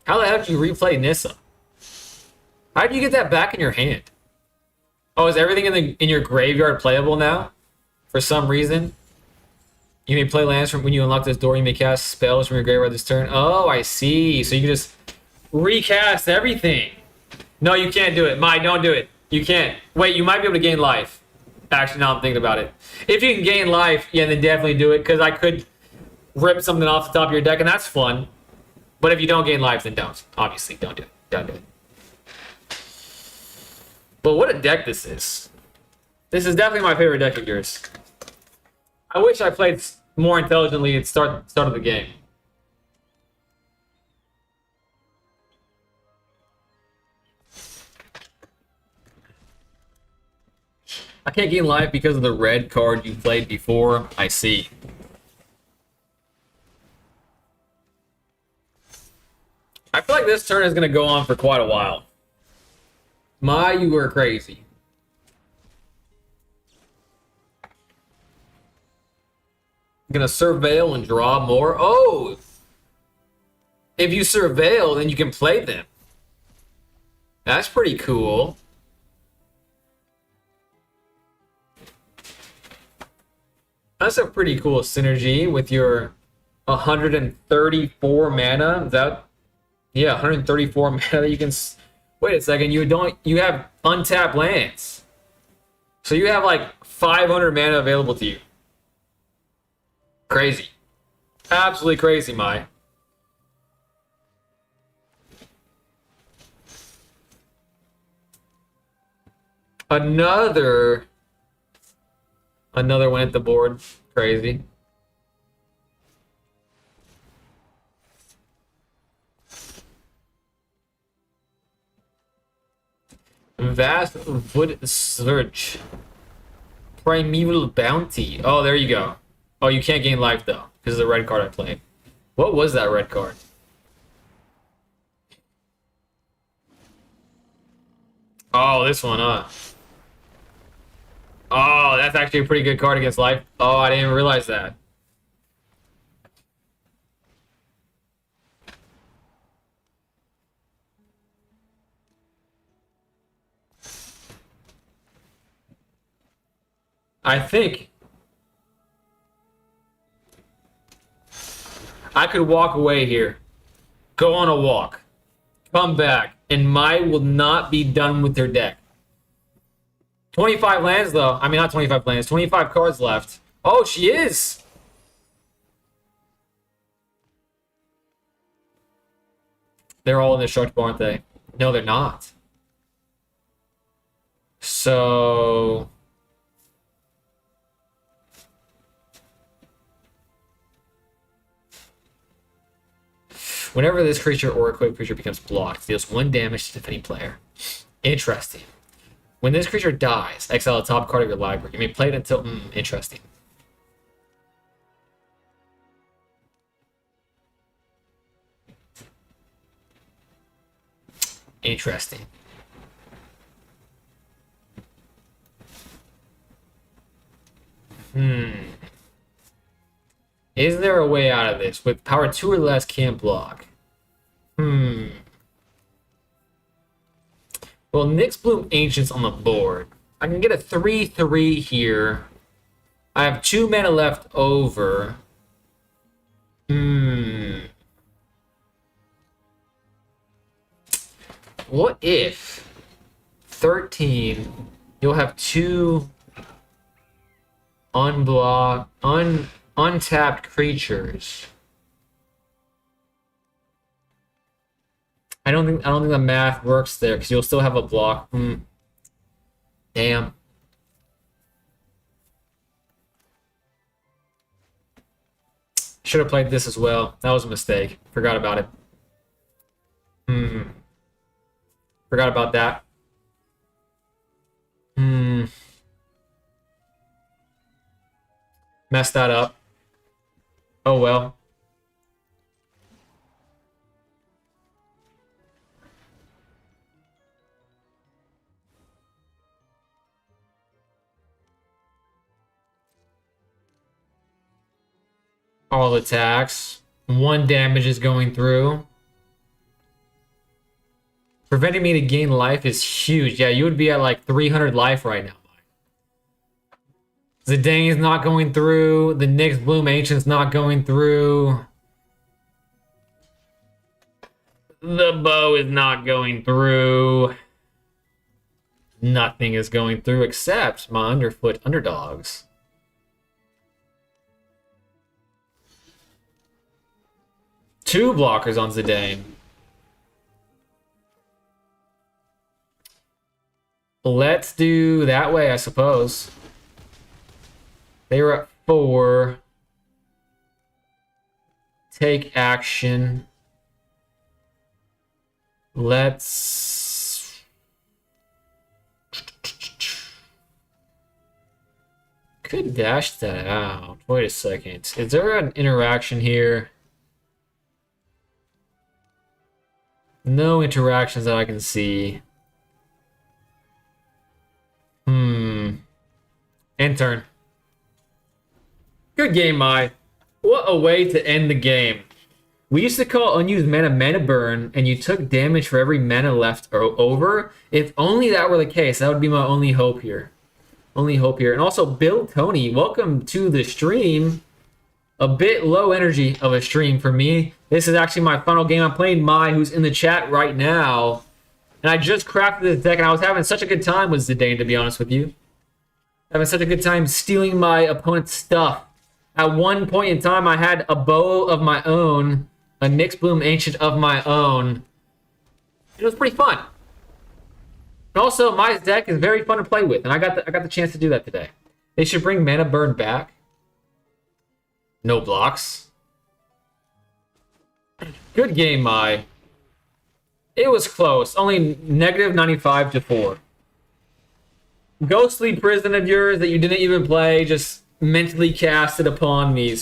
How the hell did you replay Nissa? How did you get that back in your hand? Oh, is everything in your graveyard playable now? For some reason? You may play lands from when you unlock this door. You may cast spells from your graveyard this turn. Oh, I see. So you can just recast everything. No, you can't do it. Mike, don't do it. You can't. Wait, you might be able to gain life. Actually, now I'm thinking about it. If you can gain life, yeah, then definitely do it, because I could rip something off the top of your deck, and that's fun. But if you don't gain life, then don't. Obviously, don't do it. Don't do it. But what a deck this is. This is definitely my favorite deck of yours. I wish I played more intelligently at start of the game. I can't gain life because of the red card you played before. I see. I feel like this turn is going to go on for quite a while. My, you are crazy. Gonna surveil and draw more. Oh! If you surveil, then you can play them. That's pretty cool. That's a pretty cool synergy with your 134 mana. Is that, yeah, 134 mana that you can. Wait a second, you have untapped lands. So you have like 500 mana available to you. Crazy. Absolutely crazy, Mai. Another one at the board. Crazy. Vast Wood Search. Primeval Bounty. Oh, there you go. Oh, you can't gain life, though, because of the red card I played. What was that red card? Oh, this one, huh? Oh, that's actually a pretty good card against life. Oh, I didn't realize that. I think I could walk away here, go on a walk, come back, and Mai will not be done with their deck. 25 lands, though. I mean, not 25 lands, 25 cards left. Oh, she is! They're all indestructible, aren't they? No, they're not. So... whenever this creature or equipped creature becomes blocked, it deals 1 damage to the defending player. Interesting. When this creature dies, exile a top card of your library. You may play it until... interesting. Interesting. Is there a way out of this? With power 2 or less, can't block. Well, Nyx Bloom Ancients on the board. I can get a 3/3 here. I have 2 mana left over. What if 13, you'll have 2 untapped creatures. I don't think the math works there because you'll still have a block. Damn. Should have played this as well. That was a mistake. Forgot about it. Forgot about that. Messed that up. Oh well. All attacks. 1 damage is going through. Preventing me to gain life is huge. Yeah, you would be at like 300 life right now. Zidane's not going through. The Nyx Bloom Ancient's not going through. The bow is not going through. Nothing is going through except my underfoot underdogs. Two blockers on Zidane. Let's do that way, I suppose. They were at 4. Take action. Let's... Could dash that out. Wait a second. Is there an interaction here? No interactions that I can see. End turn. Good game, Mai. What a way to end the game. We used to call unused mana burn, and you took damage for every mana left or over. If only that were the case, that would be my only hope here. Only hope here. And also, Bill Tony, welcome to the stream. A bit low energy of a stream for me. This is actually my final game. I'm playing Mai, who's in the chat right now. And I just crafted this deck, and I was having such a good time with Zidane, to be honest with you. Having such a good time stealing my opponent's stuff. At one point in time, I had a bow of my own, a Nyx Bloom Ancient of my own. It was pretty fun. And also, my deck is very fun to play with, and I got the chance to do that today. They should bring Mana Burn back. No blocks. Good game, Mai. It was close. Only negative 95 to 4. Ghostly Prison of yours that you didn't even play just mentally cast it upon me.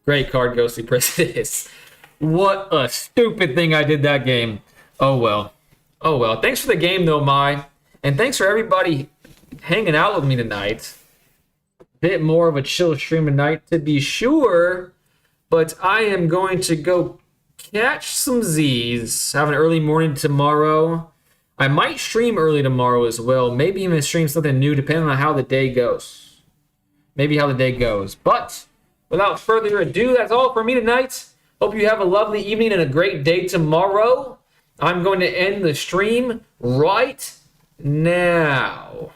Great card, Ghostly Prison is. What a stupid thing I did that game. Oh well. Oh well. Thanks for the game though, Mai. And thanks for everybody hanging out with me tonight. Bit more of a chill stream tonight to be sure. But I am going to go catch some Z's. Have an early morning tomorrow. I might stream early tomorrow as well. Maybe even stream something new depending on how the day goes. Maybe how the day goes. But without further ado, that's all for me tonight. Hope you have a lovely evening and a great day tomorrow. I'm going to end the stream right now.